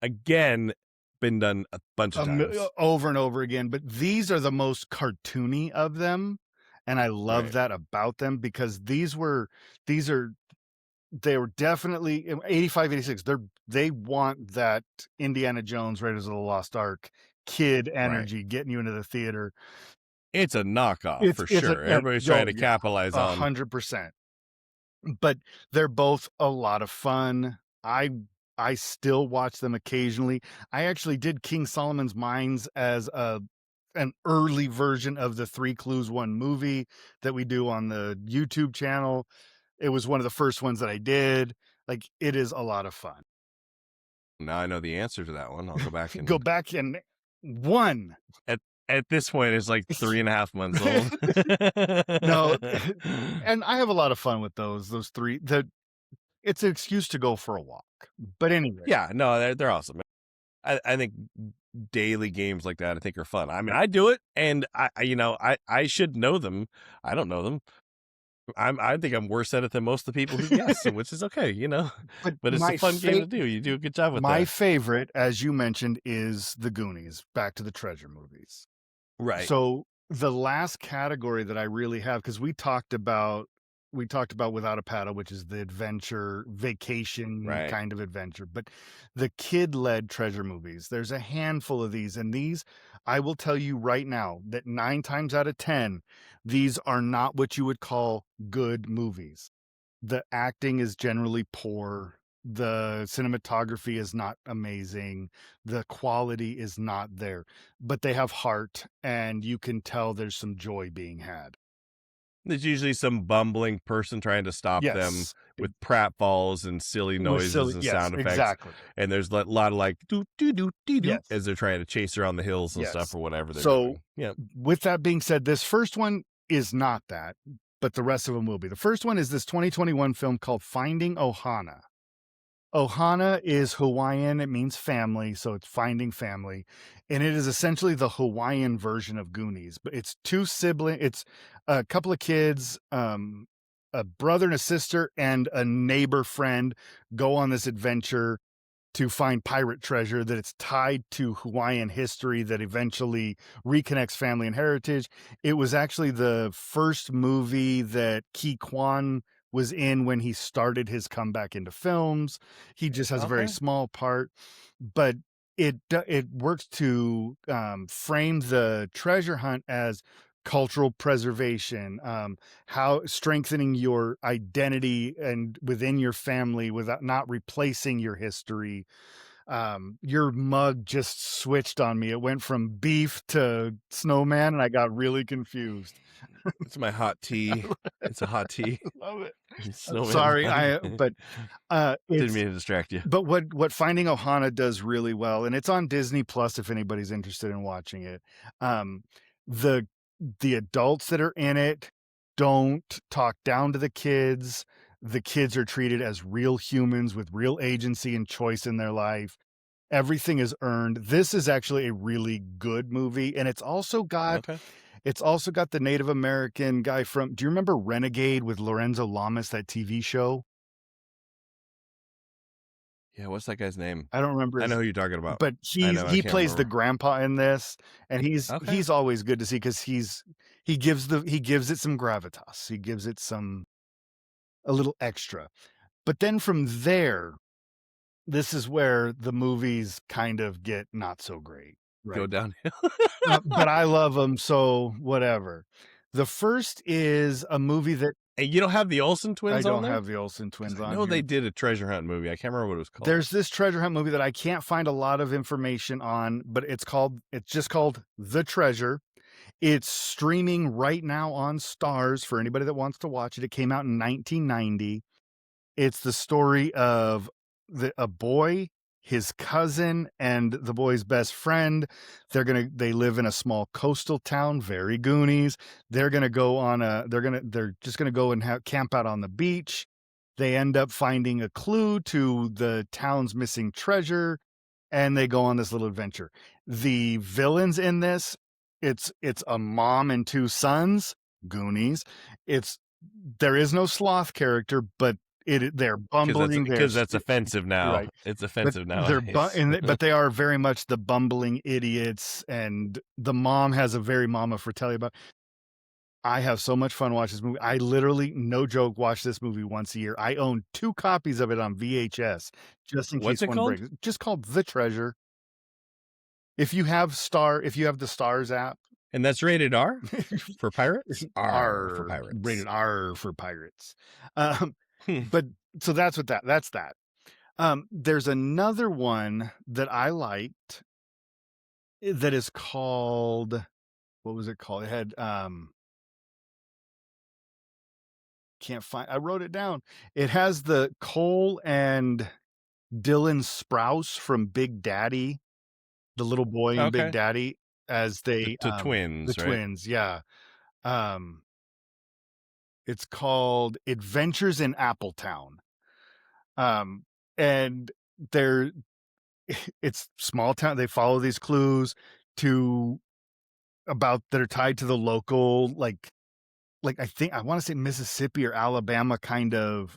Again, been done a bunch of times. Over and over again, but these are the most cartoony of them, and I love Right. that about them because these are they were definitely 85, 86. They want that Indiana Jones, Raiders of the Lost Ark kid Right. energy getting you into the theater. It's a knockoff for It's a sure. Everybody's trying oh, to yeah, capitalize on. 100%. But they're both a lot of fun. I still watch them occasionally. I actually did King Solomon's Mines as an early version of the Three Clues One movie that we do on the YouTube channel. It was one of the first ones that I did. Like, it is a lot of fun. Now I know the answer to that one. I'll go back Go and back and one. at this point it's like 3.5 months old. No, and I have a lot of fun with those 3. It's an excuse to go for a walk. But anyway, Yeah, no, they're awesome. I think daily games like that I think are fun. I mean, I do it, and I should know them. I don't know them. I think I'm worse at it than most of the people who guess, so which is okay, you know. but But it's a fun game to do. You do a good job with my that. favorite, as you mentioned, is the Goonies, Back to the Treasure movies. Right. So the last category that I really have, because we talked about Without a Paddle, which is the adventure, vacation Right. kind of adventure, but the kid-led treasure movies, there's a handful of these, and these, I will tell you right now that 9 times out of 10, these are not what you would call good movies. The acting is generally poor. The cinematography is not amazing. The quality is not there, but they have heart and you can tell there's some joy being had. There's usually some bumbling person trying to stop them Yes. with pratfalls and silly With noises silly, and yes, sound effects, exactly. and there's a lot of like doo doo doo dee doo Yes. as they're trying to chase around the hills and stuff Yes. or whatever they're So doing. Yeah. with that being said, this first one is not that, but the rest of them will be. The first one is this 2021 film called Finding Ohana. Ohana is Hawaiian. It means family, so it's finding family, and it is essentially the Hawaiian version of Goonies. But it's it's a couple of kids, a brother and a sister, and a neighbor friend go on this adventure to find pirate treasure that it's tied to Hawaiian history that eventually reconnects family and heritage. It was actually the first movie that Ki Kwan was in when he started his comeback into films. He just has a very Okay. small part, but it works to frame the treasure hunt as cultural preservation, how strengthening your identity and within your family without not replacing your history. Your mug just switched on me. It went from beef to snowman, and I got really confused. It's my hot tea. It's a hot tea. Love it. Snowman Sorry, mug. but Didn't it's mean to distract you. but what Finding Ohana does really well, and it's on Disney Plus if anybody's interested in watching it. Um, the the adults that are in it don't talk down to the kids. The kids are treated as real humans with real agency and choice in their life. Everything is earned. This is actually a really good movie, and Okay. it's also got the Native American guy from. Do you remember Renegade with Lorenzo Lamas, that TV show? Yeah, what's that guy's name? I don't remember I know his, who you're talking about. but I know, I he can't plays the remember. grandpa in this, and Okay. he's always good to see because he gives it some gravitas. He gives it some a little extra. But then from there, this is where the movies kind of get not so great, Go right? downhill. But I love them, so whatever. The first is a movie that And you don't have the Olsen I twins on don't there? have the Olsen 'Cause twins I on know they here. did a treasure hunt movie. I can't remember what it was called. There's this treasure hunt movie that I can't find a lot of information on, but it's just called The Treasure. It's streaming right now on Stars for anybody that wants to watch it. It came out in 1990. It's the story of a boy, his cousin, and the boy's best friend. They live in a small coastal town, very Goonies. They're just gonna go and camp out on the beach. They end up finding a clue to the town's missing treasure, and they go on this little adventure. The villains in this, it's a mom and 2 sons, Goonies. It's there is no sloth character, but They're Because bumbling, they're that's offensive now. right, It's but offensive they're nowadays. but they are very much the bumbling idiots, and the mom has a very mama fratelli about. I have so much fun watching this movie. I literally, no joke, watch this movie once a year. I own 2 copies of it on VHS just in What's case it one called? breaks. Just called The Treasure. If you have the Stars app, And that's rated R for pirates? R for pirates. Rated R for pirates. Um, Hmm. but so that's that. There's another one that I liked, that is called, what was it called? It had, can't find, I wrote it down. It has the Cole and Dylan Sprouse from Big Daddy, the little boy in Big Okay. Daddy, as they, The the twins, right? twins, yeah. Um, it's called Adventures in Appletown. Um, and they're it's small town. They follow these clues to about that are tied to the local, like I think I want to say Mississippi or Alabama kind of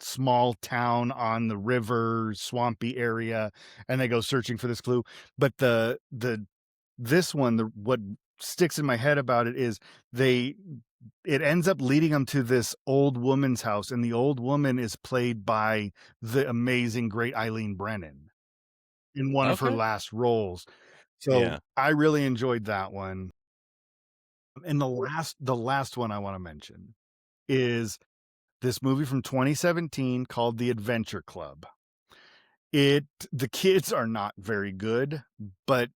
small town on the river, swampy area, and they go searching for this clue. But the this one, the what sticks in my head about it is they it ends up leading them to this old woman's house, and the old woman is played by the amazing great Eileen Brennan in one of her Okay. last roles. So Yeah. I really enjoyed that one. And the last one I want to mention is this movie from 2017 called The Adventure Club. The kids are not very good, but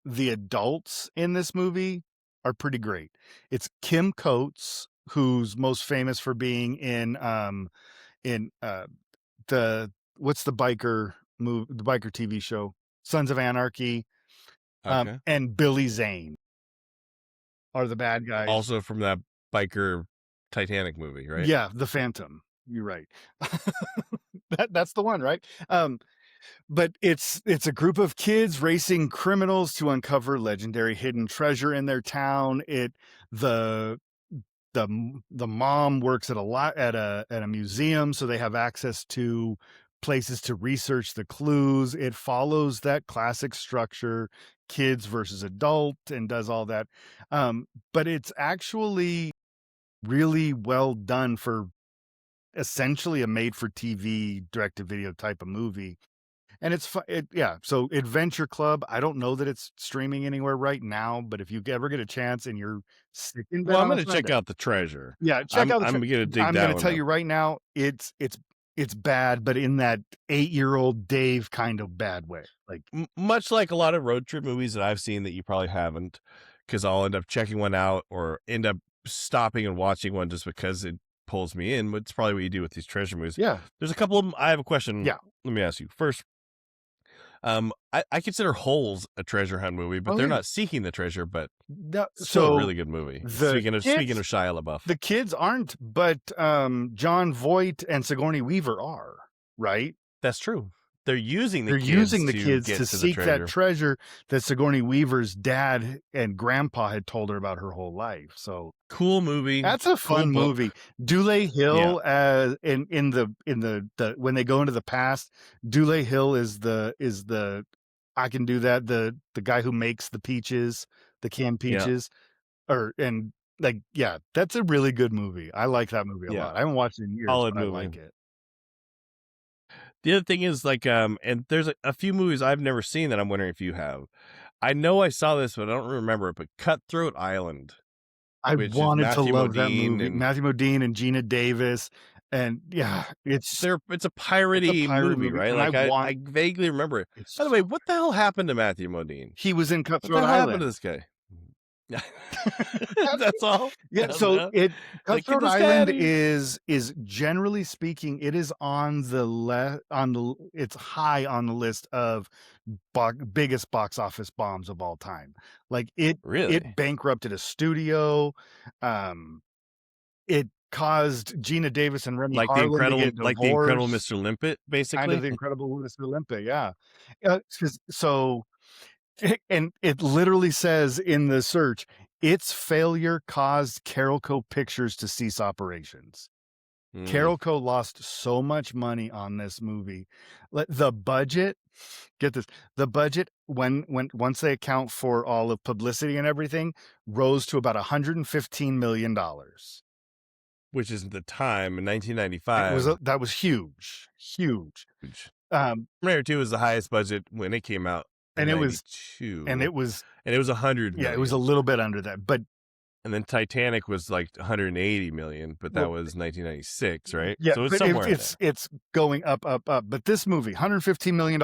the adults in this movie are pretty great. It's Kim Coates, who's most famous for being in the what's the biker TV show? Sons of Anarchy, Okay. and Billy Zane are the bad guys. Also from that biker Titanic movie, right? Yeah, The Phantom. You're right. That's the one, right? But it's a group of kids racing criminals to uncover legendary hidden treasure in their town. The the mom works at a lot at a museum, so they have access to places to research the clues. It follows that classic structure, kids versus adult, and does all that. But it's actually really well done for essentially a made for TV direct to video type of movie. And it's yeah. So Adventure Club, I don't know that it's streaming anywhere right now, but if you ever get a chance and you're sick in bed Well, I'm on a gonna check Sunday, out The Treasure. yeah, check out I'm gonna dig I'm that gonna one tell up. you right now, it's bad, but in that 8-year-old Dave kind of bad way. Like, Much like a lot of road trip movies that I've seen that you probably haven't, because I'll end up checking one out or end up stopping and watching one just because it pulls me in. But it's probably what you do with these treasure movies. yeah, There's a couple of them. I have a question. yeah. Let me ask you first. I consider Holes a treasure hunt movie, but Oh they're yeah. not seeking the treasure, but still a So really good movie. the Speaking of Shia LaBeouf, the kids aren't, but John Voight and Sigourney Weaver are, right? that's true. They're using the They're kids using the to kids get to to the seek that treasure. treasure that Sigourney Weaver's dad and grandpa had told her about her whole life. So Cool movie. that's a Cool fun book. movie. Dule Yeah. Hill, in the when they go into the past, Dule Hill is the I can do that, the guy who makes the peaches, the canned Yeah. peaches, or and like yeah, that's a really good movie. I like that movie a Yeah. lot. I haven't watched it in years, Solid but I movie. like it. The other thing is like, and there's a few movies I've never seen that I'm wondering if you have. I know I saw this, but I don't remember it. But Cutthroat Island, I which is wanted to Matthew love that Modine, movie. and Matthew Modine and Gina Davis, and yeah, it's it's a a piratey pirate movie, movie, right? and I Like want I vaguely remember it. it's By the way, so what the hell happened to Matthew Modine? he was in What the Cutthroat hell happened to Island. this guy? That's all. Yeah, That's so it. They killed Cutthroat his Island daddy. is generally speaking, it is on the it's high on the list of biggest box office bombs of all time. Like it Really? bankrupted a studio. Um, it caused Gina Davis and Remy Harlan to get Like the incredible divorced. Mr. Limpet, Kind of basically. the Incredible Mr. Olympia, yeah. 'Cause and it literally says in the search, its failure caused Carolco Pictures to cease operations. Mm. Carolco lost so much money on this movie. The budget, get this, the budget when once they account for all of publicity and everything, rose to about $115 million. Which is the time in It was 1995. that was huge, huge. Huge. Um, Terminator 2 was the highest budget when it came out in and it was and 92, it was and it was 100 yeah, it was a million. little bit under that, but And then Titanic was like 180 million, but that well, was 1996, right? yeah, So it's but somewhere in it's there. it's going up, up, up. But this movie, $115 million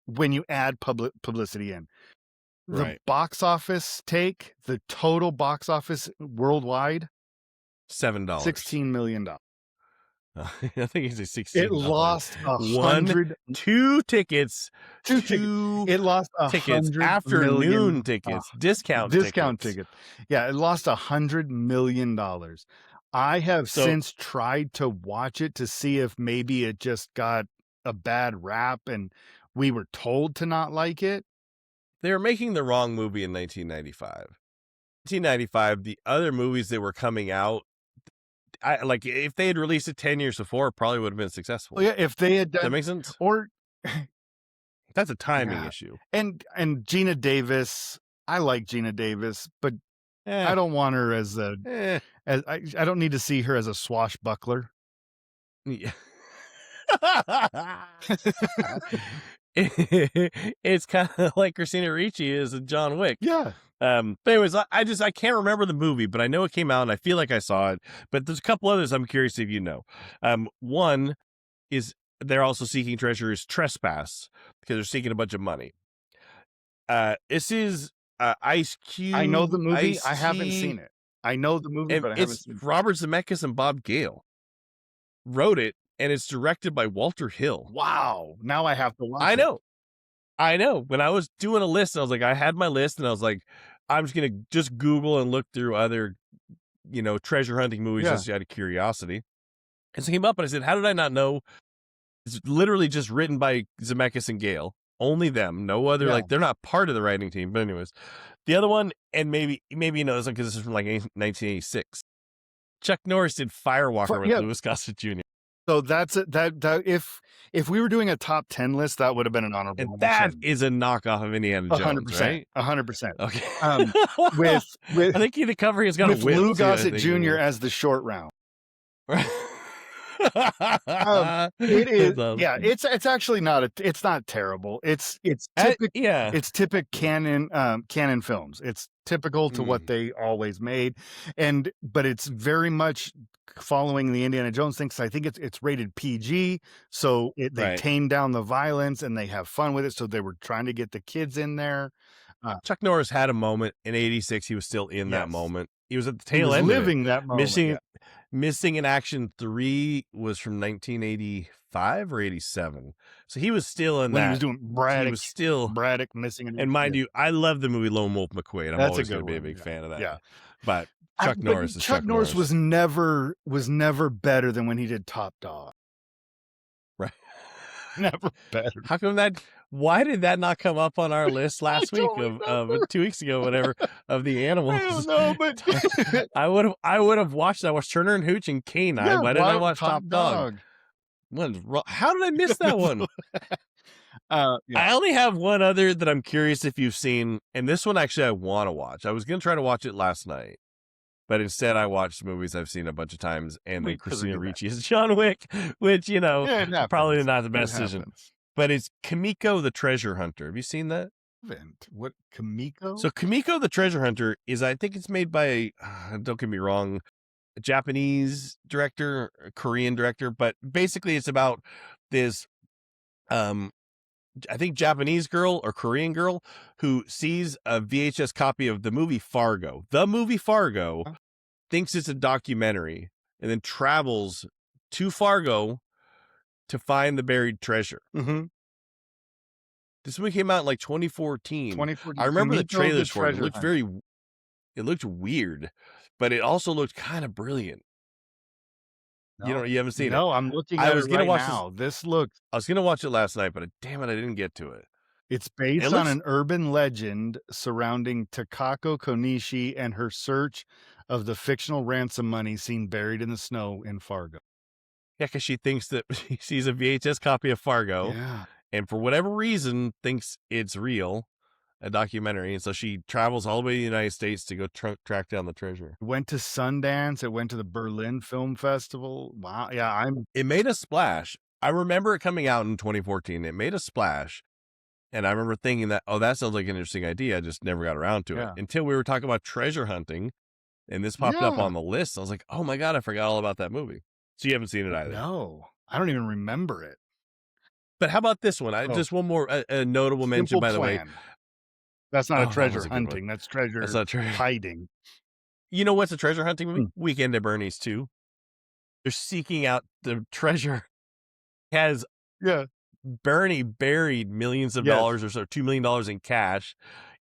when you add publicity in. The Right. box office take, the total box office worldwide, $7. $16 million. I think it's a It $16. lost a One, hundred two tickets, two tickets. two It lost tickets, 100 million afternoon tickets, discount discount tickets. tickets. Yeah, it lost $100 million. I have So since tried to watch it to see if maybe it just got a bad rap and we were told to not like it. they were making the wrong movie in 1995. 1995, the other movies that were coming out, I like if they had released it 10 years before, it probably would have been successful. Well, yeah, if they had Does that done make sense? or That's a timing yeah. issue. And Gina Davis, I like Gina Davis, but Eh, I don't want her as eh. I don't need to see her as a swashbuckler. Yeah. It's kind of like Christina Ricci is in John Wick. Yeah. But anyways, I can't remember the movie, but I know it came out and I feel like I saw it. But there's a couple others I'm curious if you know. One is they're also seeking treasure is Trespass because they're seeking a bunch of money. This is Ice Cube. I know the movie. I Ice-T, haven't seen it. I know the movie, and but I haven't it's seen it. Robert Zemeckis and Bob Gale wrote it, and it's directed by Walter Hill. Wow. Now I have to watch I it. know. I know. When I was doing a list, I was like, I had my list, and I was like, I'm just gonna just Google and look through other, treasure hunting movies Yeah. just out of curiosity. And so it came up, and I said, how did I not know? It's literally just written by Zemeckis and Gale. Only them. No other, Yeah. like, they're not part of the writing team. But anyways, the other one, and maybe you know this one because this is from like 1986. Chuck Norris did Firewalker with Yeah. Louis Gossett Jr. So that's it. That if we were doing a top 10 list, that would have been an honorable And that mention. is a knockoff of Indiana Jones, 100%. right? 100%. Okay. With I think the cover he's got with a whip Lou too, I Gossett think. Jr. as the short round. It That's is, awesome. yeah. It's actually not it's not terrible. It's typical. Yeah. It's typical canon films. It's typical to what they always made, but it's very much following the Indiana Jones thing. Because I think it's rated PG, so they Right. tame down the violence and they have fun with it. So they were trying to get the kids in there. Chuck Norris had a moment in '86. He was still in that Yes. moment. He was at the He tail was end living that moment. Missing, yeah. Missing in Action 3 was from 1985 or 87. So he was still in When that. he was doing He was still. Braddock missing, And mind you, I love the movie Lone Wolf McQuade. I'm That's a always going good to be a one, big yeah. fan of that. Yeah. But Chuck Norris is Chuck Norris was never better than when he did Top Dog. Right. Never better. How come that? Why did that not come up on our list last week of 2 weeks ago, whatever, of the animals? I don't know, but I would have watched. I watched Turner and Hooch and Canine. yeah, Why didn't I watch Top Dog? How did I miss that one? Yeah. I only have one other that I'm curious if you've seen, and this one actually I want to watch. I was gonna try to watch it last night, but instead I watched movies I've seen a bunch of times, and then Wait, 'cause Christina of that. Ricci is John Wick, which Yeah, it happens. probably not the It best decision. happens. But it's Kimiko the Treasure Hunter. Have you seen that? What, Kimiko? So Kimiko the Treasure Hunter is, I think it's made by, don't get me wrong, a Japanese director, a Korean director, but basically it's about this, I think Japanese girl or Korean girl who sees a VHS copy of the movie Fargo. The movie Fargo, thinks it's a documentary, and then travels to Fargo to find the buried treasure. Mm-hmm. This movie came out in like 2014. 2014. I remember the Kimiko trailers for it. It Treasure looked Hunter. it looked weird, but it also looked kind of brilliant. No. You haven't seen it. No, I'm looking I at was it gonna right watch now. This looks. I was gonna watch it last night, but damn it, I didn't get to it. It's based It on looks- an urban legend surrounding Takako Konishi and her search of the fictional ransom money seen buried in the snow in Fargo. Yeah, because she thinks that she sees a VHS copy of Fargo, Yeah. and for whatever reason thinks it's real, a documentary, and so she travels all the way to the United States to go track down the treasure. Went to Sundance, it went to the Berlin Film Festival. Wow, yeah, I'm It made a splash. I remember it coming out in 2014. It made a splash, and I remember thinking that, "Oh, that sounds like an interesting idea." I just never got around to it yeah. until we were talking about treasure hunting, and this popped up Yeah. on the list. I was like, "Oh my god, I forgot all about that movie." So you haven't seen it either. No, I don't even remember it. But how about this one? Oh, Just one more a notable mention, Simple by the way. Plan. That's not a Oh, that treasure was a good one. hunting, that's That's treasure not true. hiding. You know what's a treasure hunting movie? Mm, Weekend at Bernie's 2. They're seeking out the treasure. Has yeah, Bernie buried millions of yes. dollars or so, $2 million in cash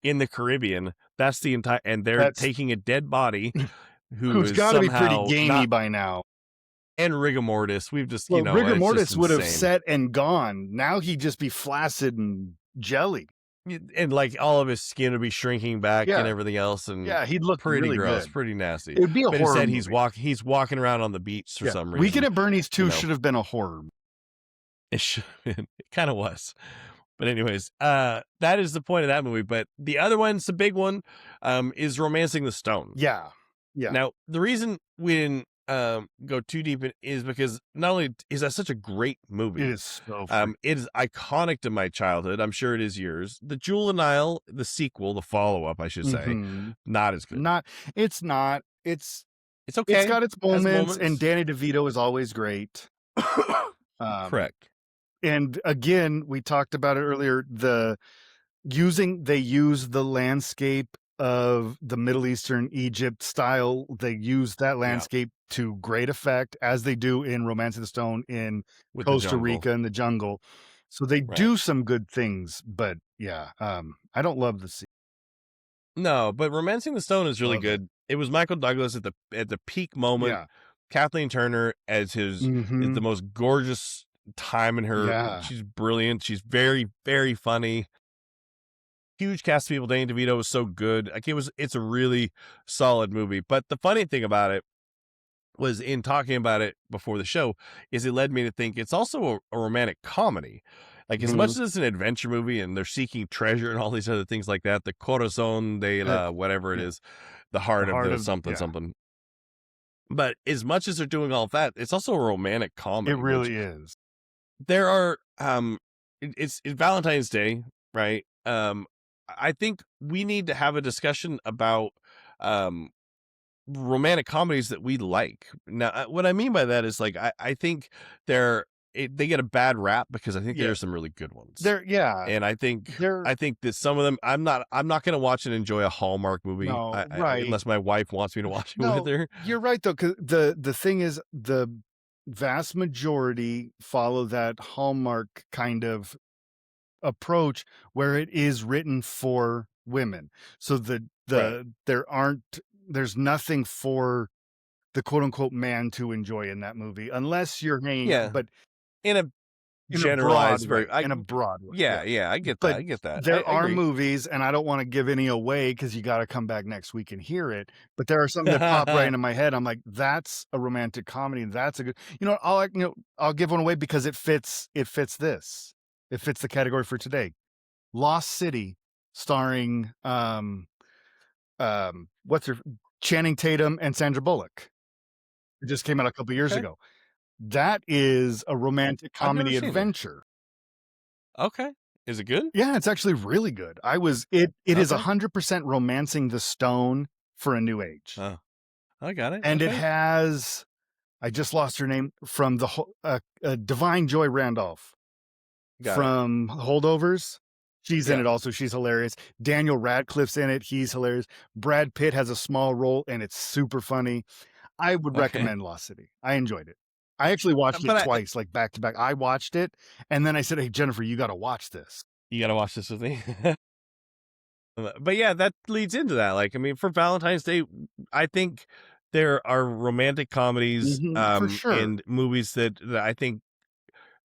in the Caribbean. That's the entire, and they're That's taking a dead body who who's is gotta be pretty somehow gamey not, by now. and rigor mortis. We've just, Well, rigor it's just mortis would have insane. set and gone. Now he'd just be flaccid and jelly. And like all of his skin would be shrinking back and Yeah, everything else, and yeah, he'd look pretty really gross, good. pretty nasty. It'd be a But horror instead, movie. he's walking around on the beach for Yeah, some Weekend reason. at Bernie's You 2 know, should have been a horror. it should have been. It kind of was. But anyways, that is the point of that movie. But the other one's the big one, is Romancing the Stone. Yeah, yeah, Now, the reason we didn't go too deep in is because not only is that such a great it movie, is so freaking it is iconic to my childhood. I'm sure it is yours. The Jewel and Nile, the sequel, the follow-up, I should say, mhm. not as good. Not it's not. It's It's okay. got its Has moments, and moments. Danny DeVito is always great. Um, Correct. and again, we talked about it earlier, they use the landscape of the Middle Eastern Egypt style. They use that Yeah. landscape to great effect, as they do in Romance of the Stone in With the Costa jungle. Rica in the jungle. So they Right. do some good things, but yeah, I don't love the sea. No, but Romancing the Stone is really Love it. good. It was Michael Douglas at the peak moment. Yeah. Kathleen Turner as his is the Mhm. most gorgeous time in her. Yeah. She's brilliant. She's very, very funny. Huge cast of people. Danny DeVito was so good. Like it's a really solid movie. But the funny thing about it was, in talking about it before the show, is it led me to think it's also a romantic comedy. Like, as much Mhm. as it's an adventure movie and they're seeking treasure and all these other things like that, the corazon de la whatever it Yeah. is, the heart The of heart the of something yeah. something. But as much as they're doing all of that, it's also a romantic It comedy, which really is. there are it's Valentine's Day, right? I think we need to have a discussion about um romantic comedies that we like. Now, what I mean by that is, like, I think they get a bad rap because I think there Yeah. are some really good ones. They're yeah. And They're I think that some of them, I'm not going to watch and enjoy a Hallmark movie, no, right. unless my wife wants me to watch it with No, her. you're right though, 'cause the thing is, the vast majority follow that Hallmark kind of approach where it is written for women. So Right. there's nothing for the quote unquote man to enjoy in that movie unless you're hanging Yeah. but In a in a broad generalized way, very in a broad way. yeah, Yeah. yeah, I get that. But I get that. I there are agree. movies, and I don't wanna give any away because you gotta come back next week and hear it, but there are some that pop right into my head. I'm like, "That's a romantic comedy, that's a good" I'll give one away because it fits this. It fits the category for today. Lost City, starring, what's her Channing Tatum and Sandra Bullock. It just came out a couple years Okay. ago. That is a romantic I've never comedy seen it. adventure. Okay. Is it good? Yeah, it's actually really good. It is Okay. 100% romancing the stone for a new age. Oh, I got it. And it Okay. has I just lost her name from Divine Joy Randolph Got it. from Holdovers. She's in Yeah. it also, she's hilarious. Daniel Radcliffe's in it, he's hilarious. Brad Pitt has a small role, and it's super funny. I would Okay. recommend Lost City. I enjoyed it. I actually watched it But twice, like, back to back. I watched it, and then I said, "Hey, Jennifer, you gotta watch this." you got to watch this with me. But yeah, that leads into that. Like, I mean, for Valentine's Day, I think there are romantic comedies, Mhm, for sure. and movies that I think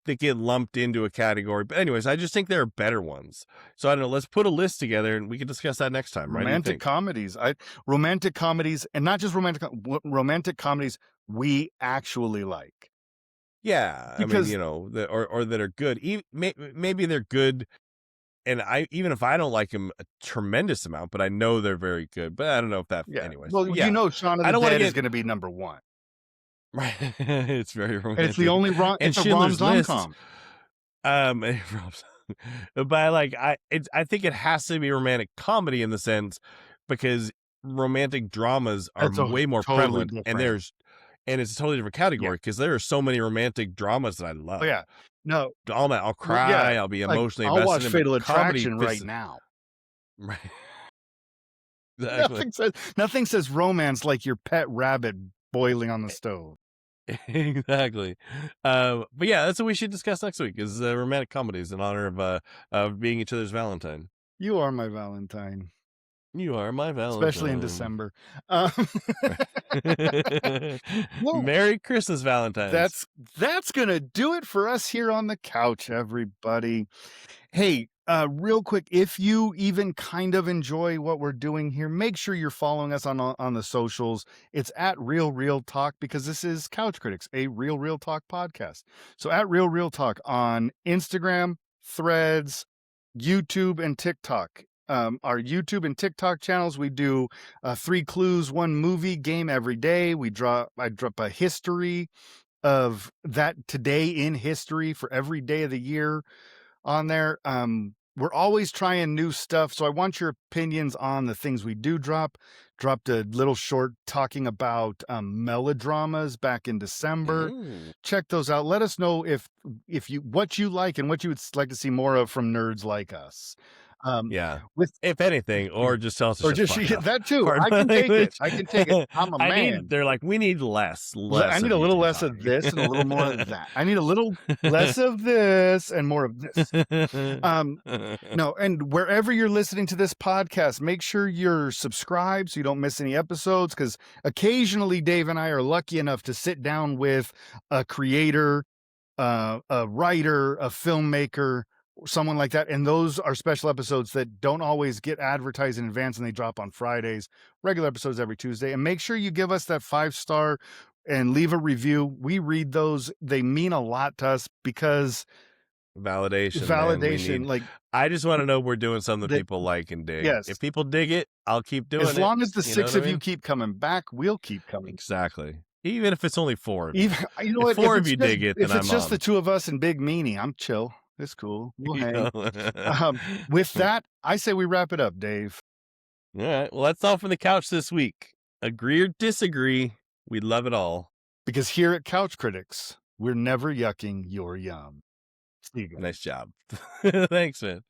that get lumped into a category. But anyways, I just think there are better ones. So I don't know. Let's put a list together and we can discuss that next time. Right? Do you Romantic think? comedies. Romantic comedies, and not just romantic comedies we actually like. Yeah, I mean, because that or that are good. Maybe they're good, and even if I don't like them a tremendous amount, but I know they're very good. But I don't know if that, yeah. anyways. Well, But yeah, Shaun of I the don't want to Dead is get gonna be number 1, right. It's very and it's the romantic, only rom and it's a Schindler's List. rom-com. But I think it has to be romantic comedy in the sense because romantic dramas are It's a way more totally prevalent, and different. it's a totally different Yeah. category because there are so many romantic dramas that I Oh, love. yeah. No, All that I'll well, yeah, cry, I'll be like, emotionally I'll invested watch in, but Fatal comedy Attraction right fits now. right. Exactly. Nothing says romance like your pet rabbit boiling on the stove. Exactly. But yeah, that's what we should discuss next week is romantic comedies in honor of being each other's Valentine. You are my Valentine, You are my especially in Valentine. December. Um, well, Merry Christmas, Valentines. that's gonna do it for us here on the couch, everybody. Hey, real quick, if you even kind of enjoy what we're doing here, make sure you're following us on the socials. It's at Real Talk because this is Couch Critics, a Real Talk podcast. So at Real Talk on Instagram, Threads, YouTube, and TikTok. Our YouTube and TikTok channels, we do 3 clues, 1 movie game every day. I drop a history of that today in history for every day of the year on there. We're always trying new stuff, so I want your opinions on the things we do drop. Dropped a little short talking about melodramas back in December. Mm. Check those out. Let us know if you what you like and what you would like to see more of from nerds like us. Yeah. With If anything, or just tell us to or shut the just fuck up. that too. Pardon I my can take it. language. I can take it. I'm a man. They're like, we need I less need of a you little two less of talking. this and a little more of that. I need a little less of this and more of this. No, and wherever you're listening to this podcast, make sure you're subscribed so you don't miss any episodes. Because occasionally Dave and I are lucky enough to sit down with a creator, a writer, a filmmaker, or someone like that. And those are special episodes that don't always get advertised in advance and they drop on Fridays, regular episodes every Tuesday. And make sure you give us that 5-star and leave a review. We read those. They mean a lot to us because Validation, man. validation, like I just want to know we're doing something that that, people like and dig. yes, If people dig it, I'll keep as doing it. long as the You know 6 what I of you mean? keep coming back, we'll keep coming. Exactly. Even if it's only 4 of you. Even you know If what? 4 of you dig it, then If it's I'm just the on. 2 of us and Big Meanie, I'm chill. It's cool. We'll You hang. know? With that, I say we wrap it up, Dave. All right. Well, that's all from the couch this week. Agree or disagree, we love it all. Because here at Couch Critics, we're never yucking your yum. See you guys. Nice job. Thanks, man.